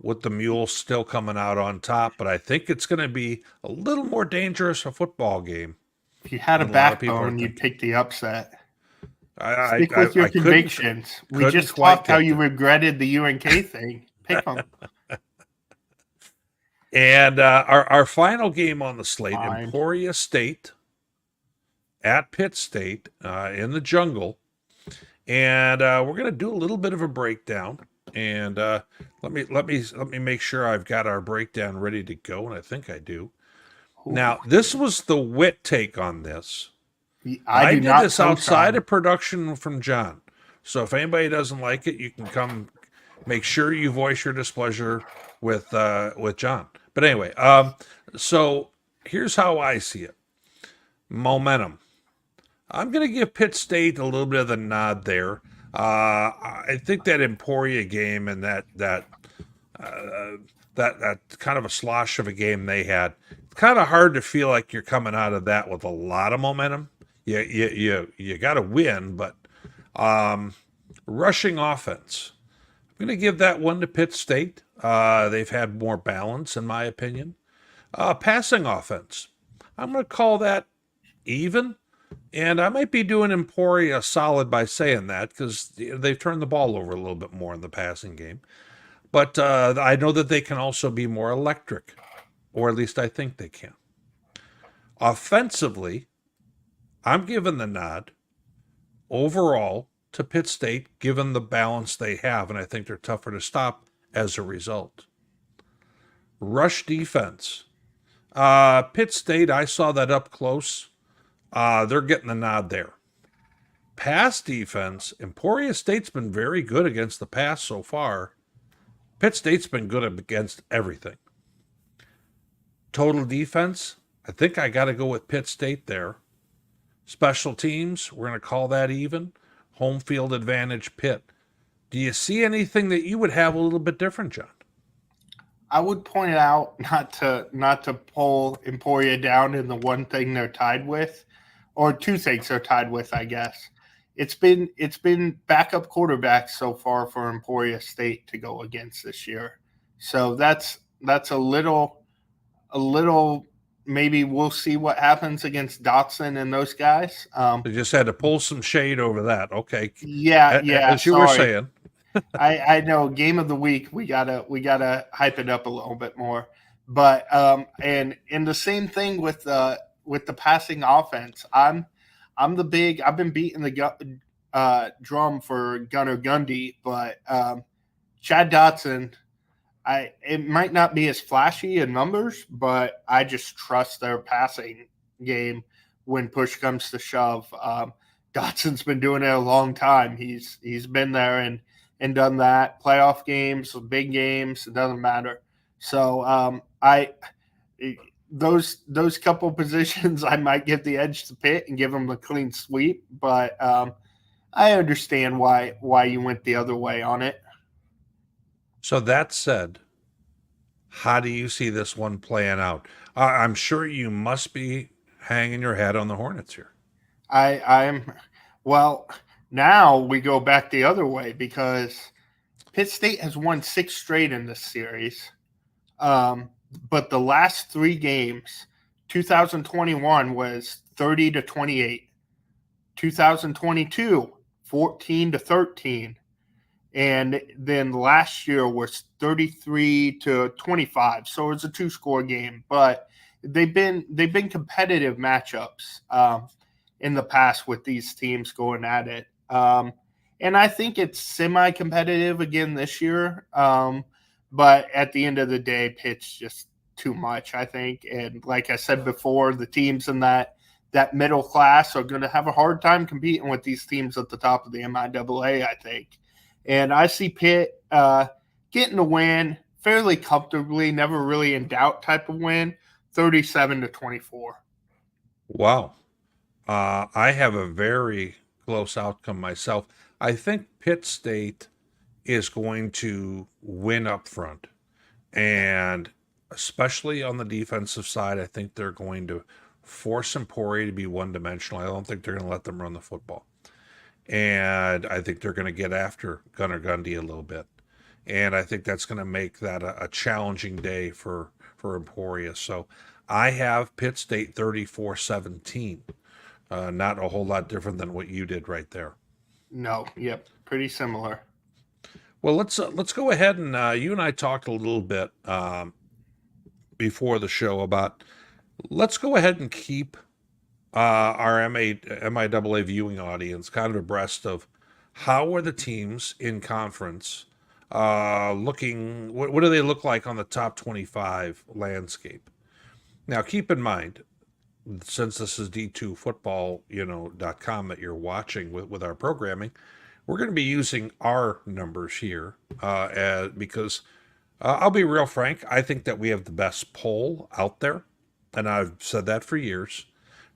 with the Mules still coming out on top. But I think it's going to be a little more dangerous a football game. If you had a backbone, you'd pick the upset. Stick with your convictions. We just talked how you regretted the UNK thing. Pick them. And our final game on the slate, Emporia State at Pitt State in the jungle. And we're going to do a little bit of a breakdown. And let me make sure I've got our breakdown ready to go, and I think I do. Ooh. Now, this was the Witt take on this. I did this outside of production from John. So if anybody doesn't like it, you can come. Make sure you voice your displeasure with John. But anyway, so here's how I see it. Momentum. I'm going to give Pitt State a little bit of the nod there. I think that Emporia game and that kind of a slosh of a game they had, it's kind of hard to feel like you're coming out of that with a lot of momentum. You got to win, but rushing offense. I'm going to give that one to Pitt State. They've had more balance, in my opinion. Passing offense. I'm going to call that even. And I might be doing Emporia solid by saying that because they've turned the ball over a little bit more in the passing game. But I know that they can also be more electric, or at least I think they can. Offensively, I'm giving the nod overall to Pitt State, given the balance they have, and I think they're tougher to stop as a result. Rush defense. Pitt State, I saw that up close. They're getting the nod there. Pass defense, Emporia State's been very good against the pass so far. Pitt State's been good against everything. Total defense, I think I got to go with Pitt State there. Special teams, we're going to call that even. Home field advantage, Pitt. Do you see anything that you would have a little bit different, John? I would point out not to pull Emporia down in the one thing they're tied with. or two things they're tied with, I guess. It's been backup quarterbacks so far for Emporia State to go against this year. So that's a little maybe we'll see what happens against Dotson and those guys. They just had to pull some shade over that. Okay. Yeah, As you were saying. I know game of the week we gotta hype it up a little bit more. But and the same thing with the passing offense. I've been beating the drum for Gunnar Gundy, but Chad Dotson, it might not be as flashy in numbers, but I just trust their passing game when push comes to shove. Dotson's been doing it a long time. He's been there and done that. Playoff games, big games, it doesn't matter. So those couple positions, I might give the edge to Pitt and give them a clean sweep, but I understand why you went the other way on it. So that said, how do you see this one playing out? I'm sure you must be hanging your head on the Hornets here. I'm well. Now we go back the other way because Pitt State has won 6 straight in this series. But the last 3 games, 2021 was 30-28, 2022 14-13, and then last year was 33-25. So it was a 2-score game, but they've been competitive matchups in the past with these teams going at it. And I think it's semi-competitive again this year. But at the end of the day, Pitt's just too much, I think. And like I said before, the teams in that middle class are going to have a hard time competing with these teams at the top of the MIAA, I think. And I see Pitt getting a win fairly comfortably, never really in doubt type of win, 37-24. Wow. I have a very close outcome myself. I think Pitt State is going to win up front. And especially on the defensive side, I think they're going to force Emporia to be one-dimensional. I don't think they're going to let them run the football. And I think they're going to get after Gunnar Gundy a little bit. And I think that's going to make that a challenging day for Emporia. So I have Pitt State 34-17. Not a whole lot different than what you did right there. No, yep, pretty similar. Well, let's go ahead and you and I talked a little bit before the show about let's go ahead and keep our MIAA viewing audience kind of abreast of how are the teams in conference looking. What do they look like on the top 25 landscape? Now, keep in mind, since this is D2football.com that you're watching with our programming, we're going to be using our numbers here because I'll be real frank. I think that we have the best poll out there, and I've said that for years.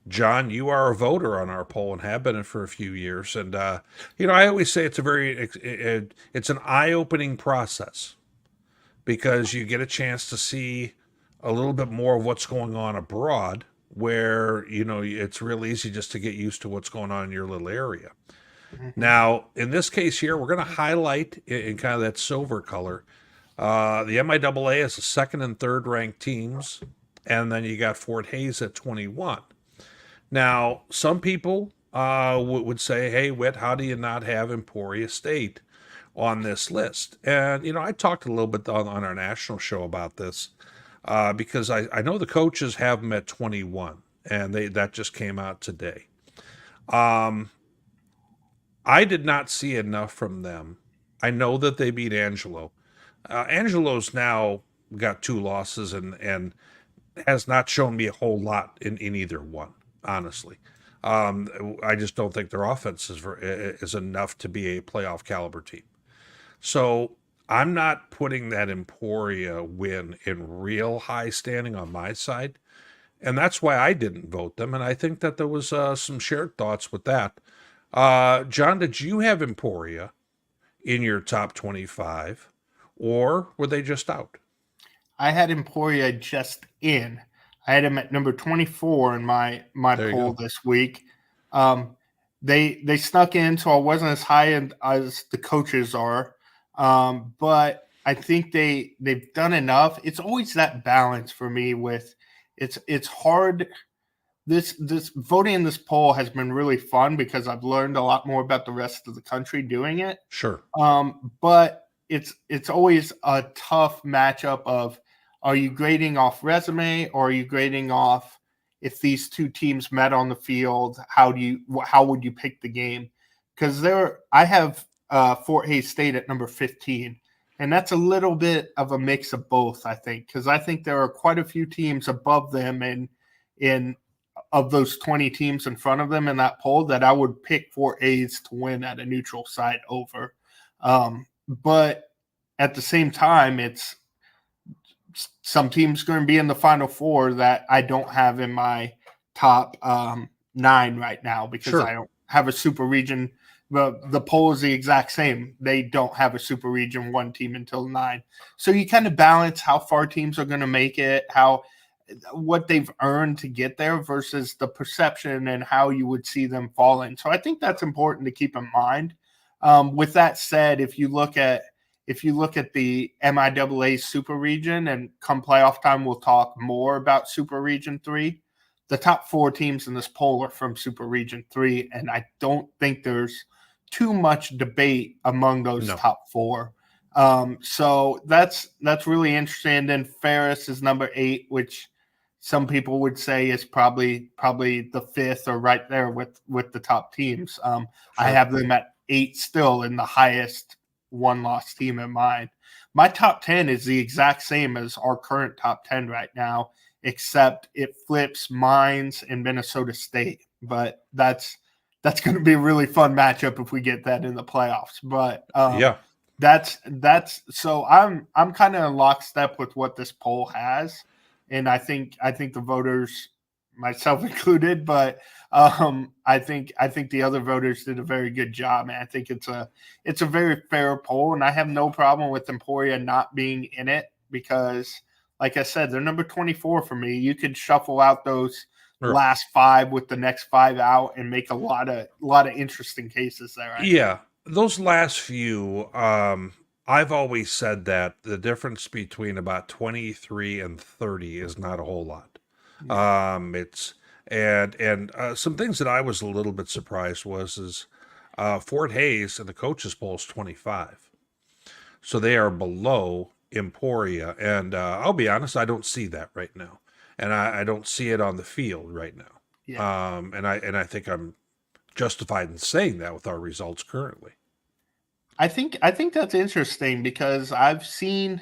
John, you are a voter on our poll and have been for a few years. And, I always say it's it's an eye-opening process because you get a chance to see a little bit more of what's going on abroad where, it's real easy just to get used to what's going on in your little area. Mm-hmm. Now, in this case here, we're going to highlight in kind of that silver color. The MIAA is the second and third ranked teams, and then you got Fort Hays at 21. Now, some people would say, hey, Witt, how do you not have Emporia State on this list? And, I talked a little bit on our national show about this because I know the coaches have them at 21, and that just came out today. I did not see enough from them. I know that they beat Angelo. Angelo's now got 2 losses and has not shown me a whole lot in either one, honestly. I just don't think their offense is enough to be a playoff caliber team. So I'm not putting that Emporia win in real high standing on my side. And that's why I didn't vote them. And I think that there was some shared thoughts with that. John, did you have Emporia in your top 25, or were they just out? I had Emporia just in. I had him at number 24 in my poll this week. They snuck in, so I wasn't as high as the coaches are. But I think they've done enough. It's always that balance for me with it's hard. This voting in this poll has been really fun because I've learned a lot more about the rest of the country doing it. Sure. But it's always a tough matchup of, are you grading off resume or are you grading off if these two teams met on the field? How would you pick the game? Because I have Fort Hays State at number 15, and that's a little bit of a mix of both, I think, because I think there are quite a few teams above them in of those 20 teams in front of them in that poll that I would pick Fort Hays to win at a neutral site over. But at the same time, it's some teams going to be in the Final Four that I don't have in my top 9 right now because I don't have a super region. The poll is the exact same. They don't have a super region 1 team until 9. So you kind of balance how far teams are going to make it, what they've earned to get there versus the perception and how you would see them falling. So I think that's important to keep in mind. With that said, if you look at the MIAA Super Region, and come playoff time, we'll talk more about Super Region 3. The top 4 teams in this poll are from Super Region 3, and I don't think there's too much debate among those top 4. So that's really interesting. And then Ferris is number 8, which some people would say is probably the 5th or right there with the top teams. I have them at 8 still in the highest one-loss team in mind. My top 10 is the exact same as our current top 10 right now, except it flips Mines and Minnesota State. But that's going to be a really fun matchup if we get that in the playoffs. But that's so I'm kind of in lockstep with what this poll has, and I think the voters, myself included, but I think the other voters did a very good job, and I think it's a very fair poll, and I have no problem with Emporia not being in it because, like I said, they're number 24 for me. You could shuffle out those last 5 with the next 5 out and make a lot of interesting cases there. Those last few, I've always said that the difference between about 23 and 30 is not a whole lot. It's and some things that I was a little bit surprised is Fort Hays in the coaches poll is 25, so they are below Emporia, and I'll be honest, I don't see that right now, and I don't see it on the field right now. And I think I'm justified in saying that with our results currently. I think that's interesting because I've seen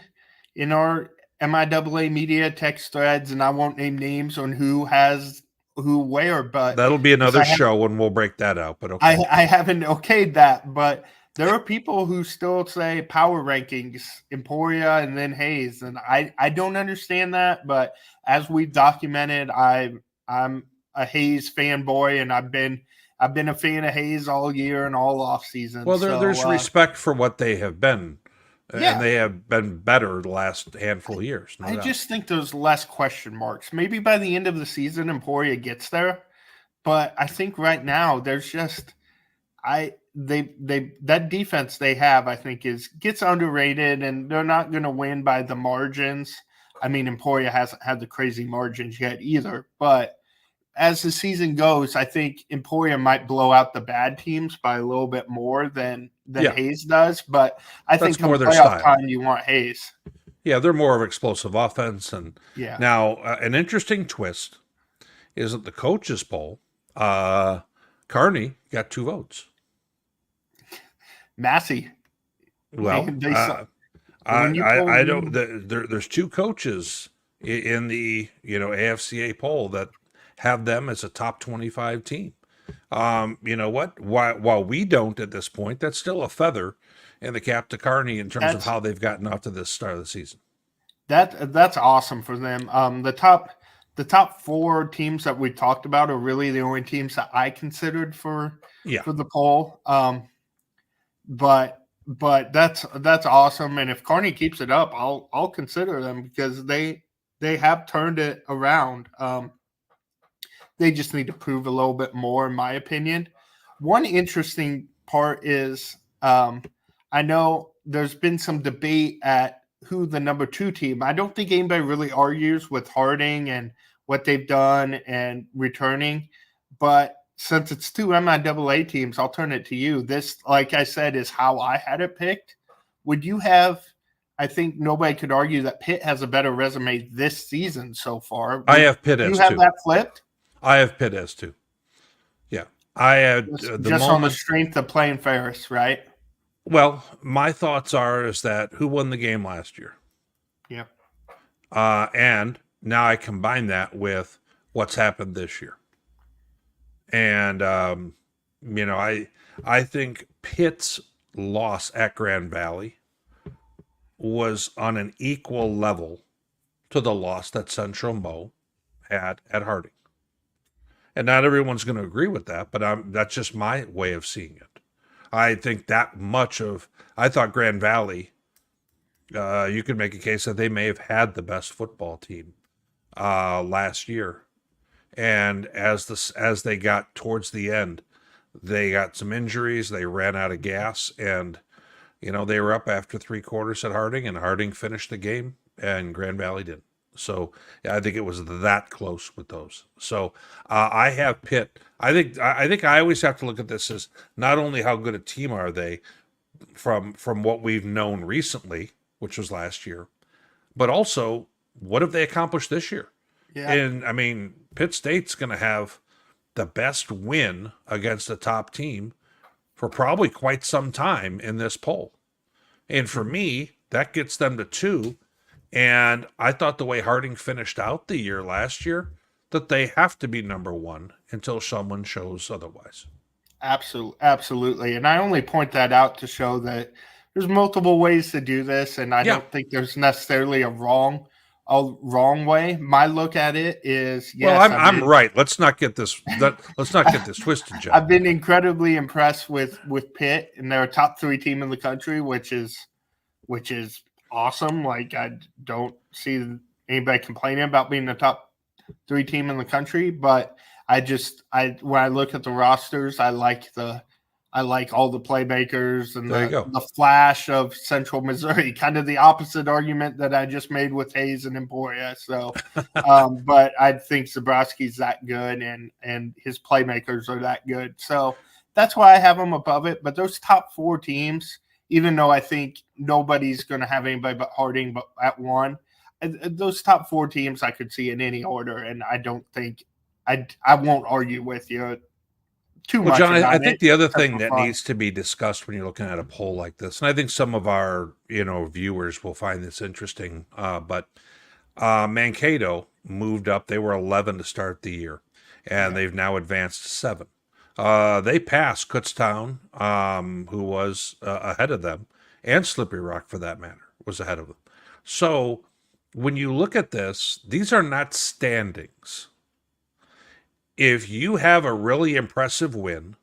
in our MIAA media text threads, and I won't name names on who has who where, but that'll be another show and we'll break that out. But okay. I haven't okayed that, but there are people who still say power rankings, Emporia and then Hays, and I don't understand that. But as we've documented, I'm a Hays fanboy, and I've been a fan of Hays all year and all off season. Well, there's respect for what they have been. And they have been better the last handful of years. I just think there's less question marks. Maybe by the end of the season, Emporia gets there, but I think right now there's just that defense they have, I think, gets underrated, and they're not going to win by the margins. I mean, Emporia hasn't had the crazy margins yet either, but as the season goes, I think Emporia might blow out the bad teams by a little bit more than Hays does. But I think come playoff time, you want Hays. Yeah, they're more of explosive offense. And now an interesting twist is that the coaches poll, Kearney got 2 votes. Massey. Well, I don't. There's 2 coaches in the AFCA poll that have them as a top 25 team. You know what? While we don't at this point, that's still a feather in the cap to Kearney in terms of how they've gotten out to this start of the season. That's awesome for them. The top 4 teams that we talked about are really the only teams that I considered for the poll. But that's awesome. And if Kearney keeps it up, I'll consider them because they have turned it around. They just need to prove a little bit more, in my opinion. One interesting part is I know there's been some debate at who the number 2 team. I don't think anybody really argues with Harding and what they've done and returning. But since it's 2 MIAA teams, I'll turn it to you. This, like I said, is how I had it picked. Would you have – I think nobody could argue that Pitt has a better resume this season so far. I have Pitt as 2. You have that flipped? I have Pitt as 2. Yeah. I had just on the strength of playing Ferris, right? Well, my thoughts is that who won the game last year? Yeah. And now I combine that with what's happened this year. And, I think Pitt's loss at Grand Valley was on an equal level to the loss that Central Mo had at Harding. And not everyone's going to agree with that, but that's just my way of seeing it. I think I thought Grand Valley, you could make a case that they may have had the best football team last year. And as they got towards the end, they got some injuries, they ran out of gas, and they were up after 3 quarters at Harding, and Harding finished the game, and Grand Valley didn't. So I think it was that close with those. So I have Pitt. I think I always have to look at this as not only how good a team are they from what we've known recently, which was last year, but also what have they accomplished this year? Yeah. And I mean, Pitt State's going to have the best win against a top team for probably quite some time in this poll. And for me, that gets them to 2. And I thought the way Harding finished out the year last year, that they have to be number 1 until someone shows otherwise. Absolutely. And I only point that out to show that there's multiple ways to do this, and I don't think there's necessarily a wrong way. My look at it is, yes. Well, I'm right. Let's not get this twisted, John. I've been incredibly impressed with Pitt, and they're a top 3 team in the country, which is awesome. Like, I don't see anybody complaining about being the top 3 team in the country, but when I look at the rosters, I like all the playmakers and the flash of Central Missouri, kind of the opposite argument that I just made with Hayes and Emporia. So, but I think Zabrowski's that good and his playmakers are that good. So that's why I have him above it. But those top 4 teams, even though I think nobody's going to have anybody but Harding but at 1, those top 4 teams I could see in any order, and I don't think I won't argue with you too much. John, I think the other thing that needs to be discussed when you're looking at a poll like this, and I think some of our viewers will find this interesting, but Mankato moved up. They were 11 to start the year, and they've now advanced to 7. They passed Kutztown, who was ahead of them, and Slippery Rock, for that matter, was ahead of them. So when you look at this, these are not standings. If you have a really impressive win,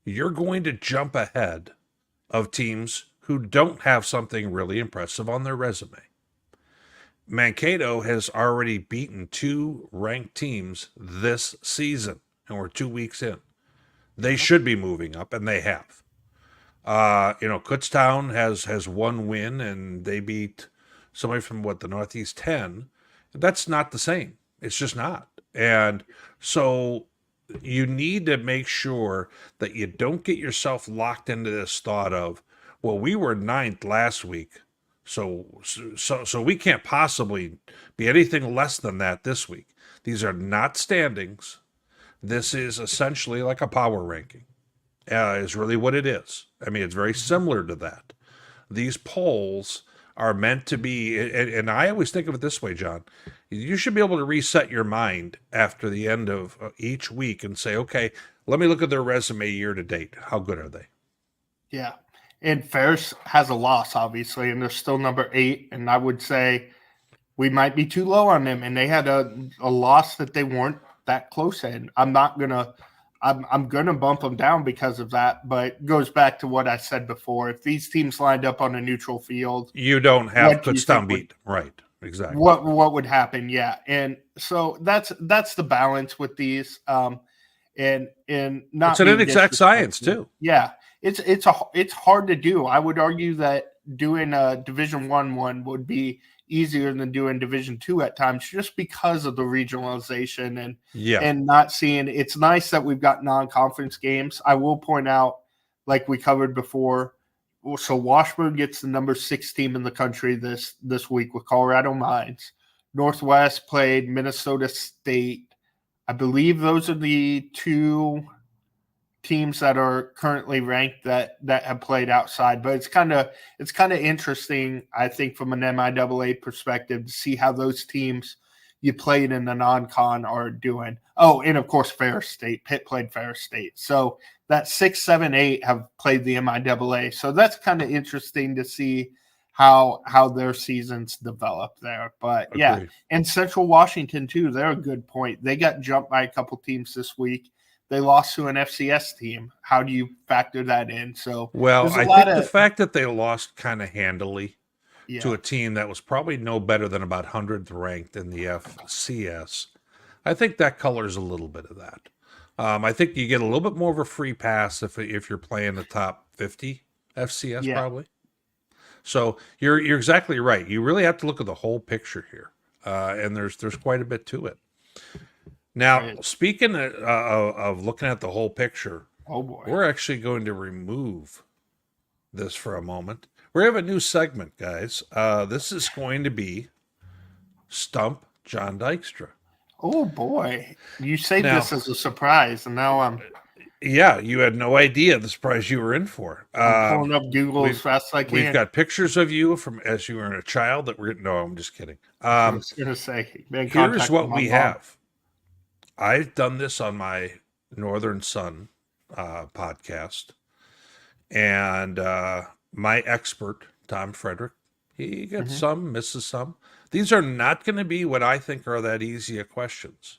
you're going to jump ahead of teams who don't have something really impressive on their resume. Mankato has already beaten 2 ranked teams this season, and we're 2 weeks in. They should be moving up, and they have. Kutztown has 1 win, and they beat somebody from the Northeast 10. That's not the same. It's just not. And so you need to make sure that you don't get yourself locked into this thought of, well, we were 9th last week, so we can't possibly be anything less than that this week. These are not standings. This is essentially like a power ranking, is really what it is. I mean, it's very similar to that. These polls are meant to be, and I always think of it this way, John. You should be able to reset your mind after the end of each week and say, okay, let me look at their resume year to date. How good are they? Yeah. And Ferris has a loss, obviously, and they're still number 8. And I would say we might be too low on them. And they had a loss that they weren't that close in. I'm gonna bump them down because of that, but it goes back to what I said before. If these teams lined up on a neutral field, you don't have Kutztown beat, right? exactly. What would happen? Yeah, and so that's the balance with these. And It's not an being inexact science disrespectful. too. Yeah, it's hard to do. I would argue that doing a Division one would be easier than doing Division two at times, just because of the regionalization Yeah. and not seeing. It's nice that we've got non-conference games. I will point out, like we covered before. So Washburn gets the number 6 team in the country this week with Colorado Mines. Northwest played Minnesota State. I believe those are the 2 teams that are currently ranked that have played outside. But it's kind of interesting, I think, from an MIAA perspective, to see how those teams you played in the non-con are doing. Oh, and of course, Ferris State. Pitt played Ferris State. So that 6, 7, 8 have played the MIAA. So that's kind of interesting to see how their seasons develop there. But yeah, Agreed. and Central Washington too, they're a good point. They got jumped by a couple teams this week. They lost to an FCS team. How do you factor that in? So Well, there's a I lot think the of fact that they lost kind of handily to yeah. a team that was probably no better than about 100th ranked in the FCS, I think that colors a little bit of that. I think you get a little bit more of a free pass if you're playing the top 50 FCS Yeah. probably. So you're exactly right. You really have to look at the whole picture here, and there's quite a bit to it. Now, Right. speaking of looking at the whole picture, Oh boy. we're actually going to remove this for a moment. We have a new segment, guys. This is going to be Stump John Dykstra. Oh boy. You saved Now, this as a surprise, and now I'm yeah, you had no idea the surprise you were in for. pulling up Google as fast as I can. We've got pictures of you from as you were a child that we're no, I'm just kidding. I was gonna say, Here's what we have. I've done this on my Northern Sun podcast, and my expert Tom Frederick, he gets some, misses some. These are not going to be what I think are that easy of questions,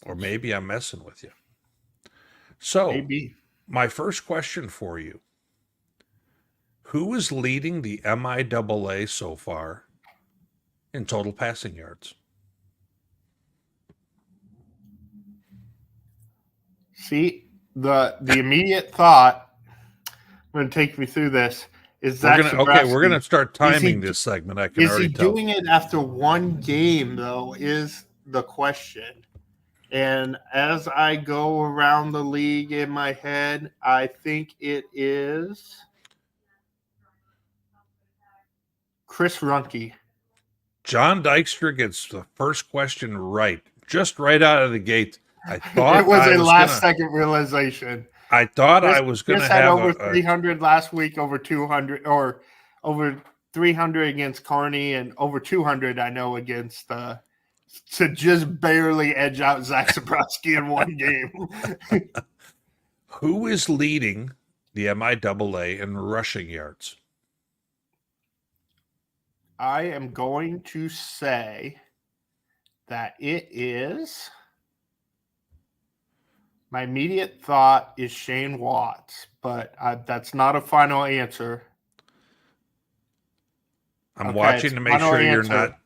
or maybe I'm messing with you. So, Maybe. my first question for you: who is leading the MIAA so far in total passing yards? See, the immediate thought, I'm going to take me through this, is Zach Zabrowski. We're gonna start timing he- this segment. I can Is already he tell. doing it after one game, though, is the question. And as I go around the league in my head, I think it is Chris Ruhnke. John Dykstra gets the first question right, just right out of the gate. I thought It was I a was last-second realization. I thought I was going Chris to had have over a 300 last week, over 200, or over 300 against Carney, and over 200, I know, against to just barely edge out Zach Zabrowski in one game. who is leading the MIAA in rushing yards? I am going to say that it is. My immediate thought is Shane Watts, but that's not a final answer. I'm Okay, watching it's to make final sure you're answer. not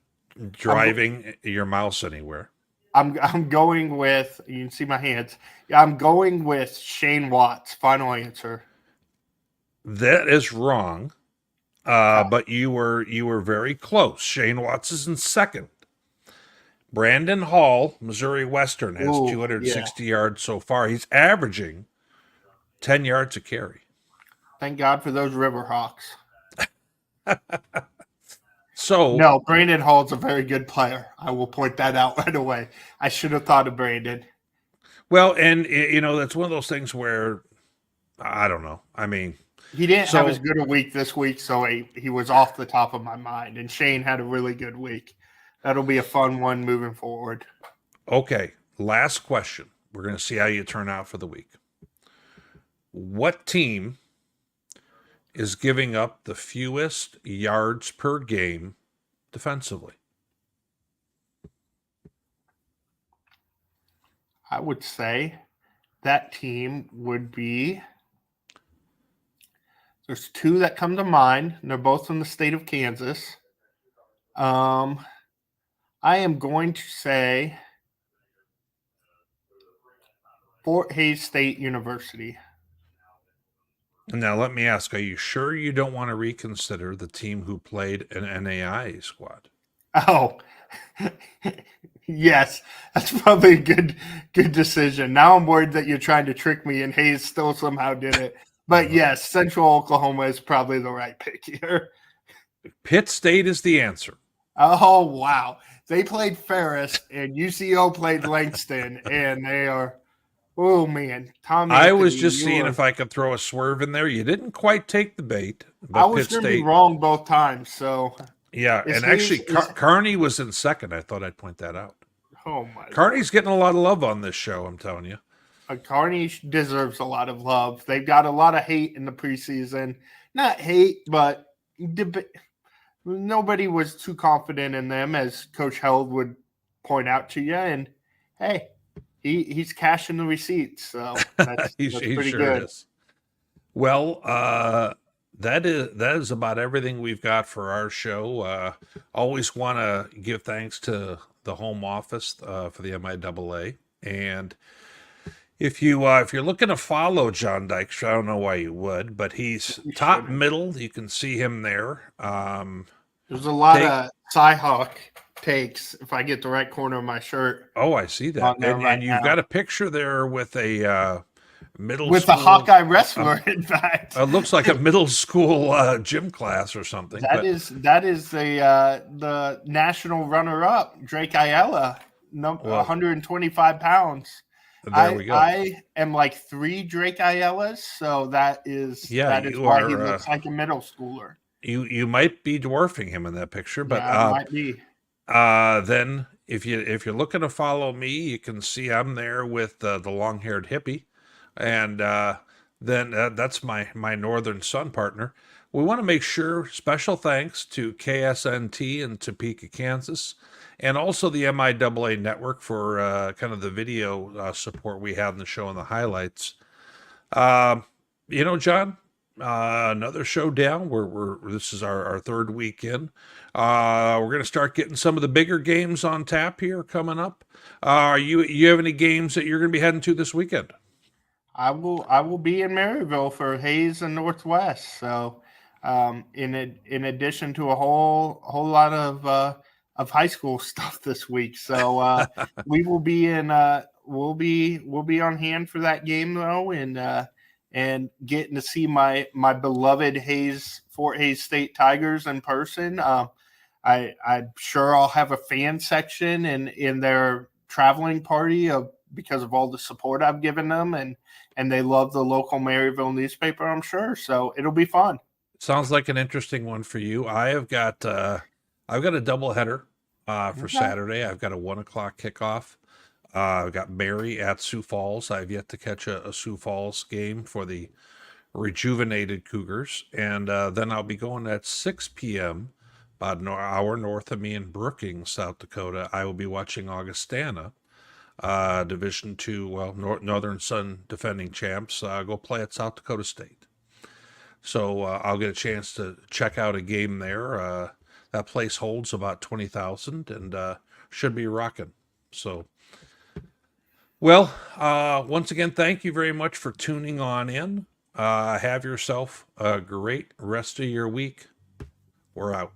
driving your mouse anywhere. I'm going with, you can see my hands. I'm going with Shane Watts. Final answer. That is wrong. But you were very close. Shane Watts is in second. Brandon Hall, Missouri Western, has Ooh, 260 yards so far. He's averaging 10 yards a carry. Thank God for those Riverhawks. So No, Brandon Hall's a very good player. I will point that out right away. I should have thought of Brandon. well, and that's one of those things where I don't know. I mean, He didn't have as good a week this week, so he was off the top of my mind. And Shane had a really good week. That'll be a fun one moving forward. Okay, last question. We're going to see how you turn out for the week. What team is giving up the fewest yards per game defensively? I would say that team would be. There's 2 that come to mind, and they're both in the state of Kansas. I am going to say Fort Hays State University. Now, let me ask, are you sure you don't want to reconsider the team who played an NAIA squad? Oh, yes, that's probably a good decision. Now I'm worried that you're trying to trick me and Hayes still somehow did it. But yes, Central Oklahoma is probably the right pick here. Pitt State is the answer. Oh, wow. They played Ferris and UCO played Langston, and they are, oh, man. Tom I Anthony, was just seeing if I could throw a swerve in there. You didn't quite take the bait, I but was Pitt going to be State. wrong both times. So Yeah, is and actually, Hayes, Carney was in second. I thought I'd point that out. oh, my Carney's getting a lot of love on this show, I'm telling you. Carney deserves a lot of love. They've got a lot of hate in the preseason. Not hate, but nobody was too confident in them, as Coach Held would point out to you. And hey, he's cashing the receipts, so that's he pretty sure good. is. Well, that is about everything we've got for our show. Always want to give thanks to the home office for the MIAA, and if you're looking to follow John Dykes, I don't know why you would, but he's top middle. You can see him there. There's a lot of Cyhawk takes if I get the right corner of my shirt. Oh, I see that, and you've got a picture there with a middle with school, a Hawkeye wrestler. In fact, it looks like a middle school gym class or something. That is the national runner-up, Drake Ayala, 125 pounds. There we go. I am like 3 Drake Ayala's, so that is why he looks like a middle schooler. You might be dwarfing him in that picture, but might be. Then if you're looking to follow me, you can see I'm there with the long-haired hippie, and then that's my northern sun partner. We want to make sure special thanks to KSNT in Topeka, Kansas, and also the MIAA network for kind of the video support we have in the show and the highlights. John, another show down. This is our third weekend. We're going to start getting some of the bigger games on tap here coming up. You have any games that you're going to be heading to this weekend? I will be in Maryville for Hayes and Northwest. So, in addition to a whole lot of high school stuff this week, so we will be in. We'll be on hand for that game though, and getting to see my beloved Fort Hays State Tigers in person. I'm sure I'll have a fan section in their traveling party because of all the support I've given them, and they love the local Maryville newspaper, I'm sure. So it'll be fun. Sounds like an interesting one for you. I've got a doubleheader for Saturday. I've got a 1:00 kickoff. I've got Mary at Sioux Falls. I've yet to catch a Sioux Falls game for the rejuvenated Cougars. And then I'll be going at 6 p.m., about an hour north of me in Brookings, South Dakota. I will be watching Augustana, Division II, Northern Sun defending champs, go play at South Dakota State. So I'll get a chance to check out a game there. That place holds about 20,000 and should be rocking. So, well, once again, thank you very much for tuning on in. Have yourself a great rest of your week. We're out.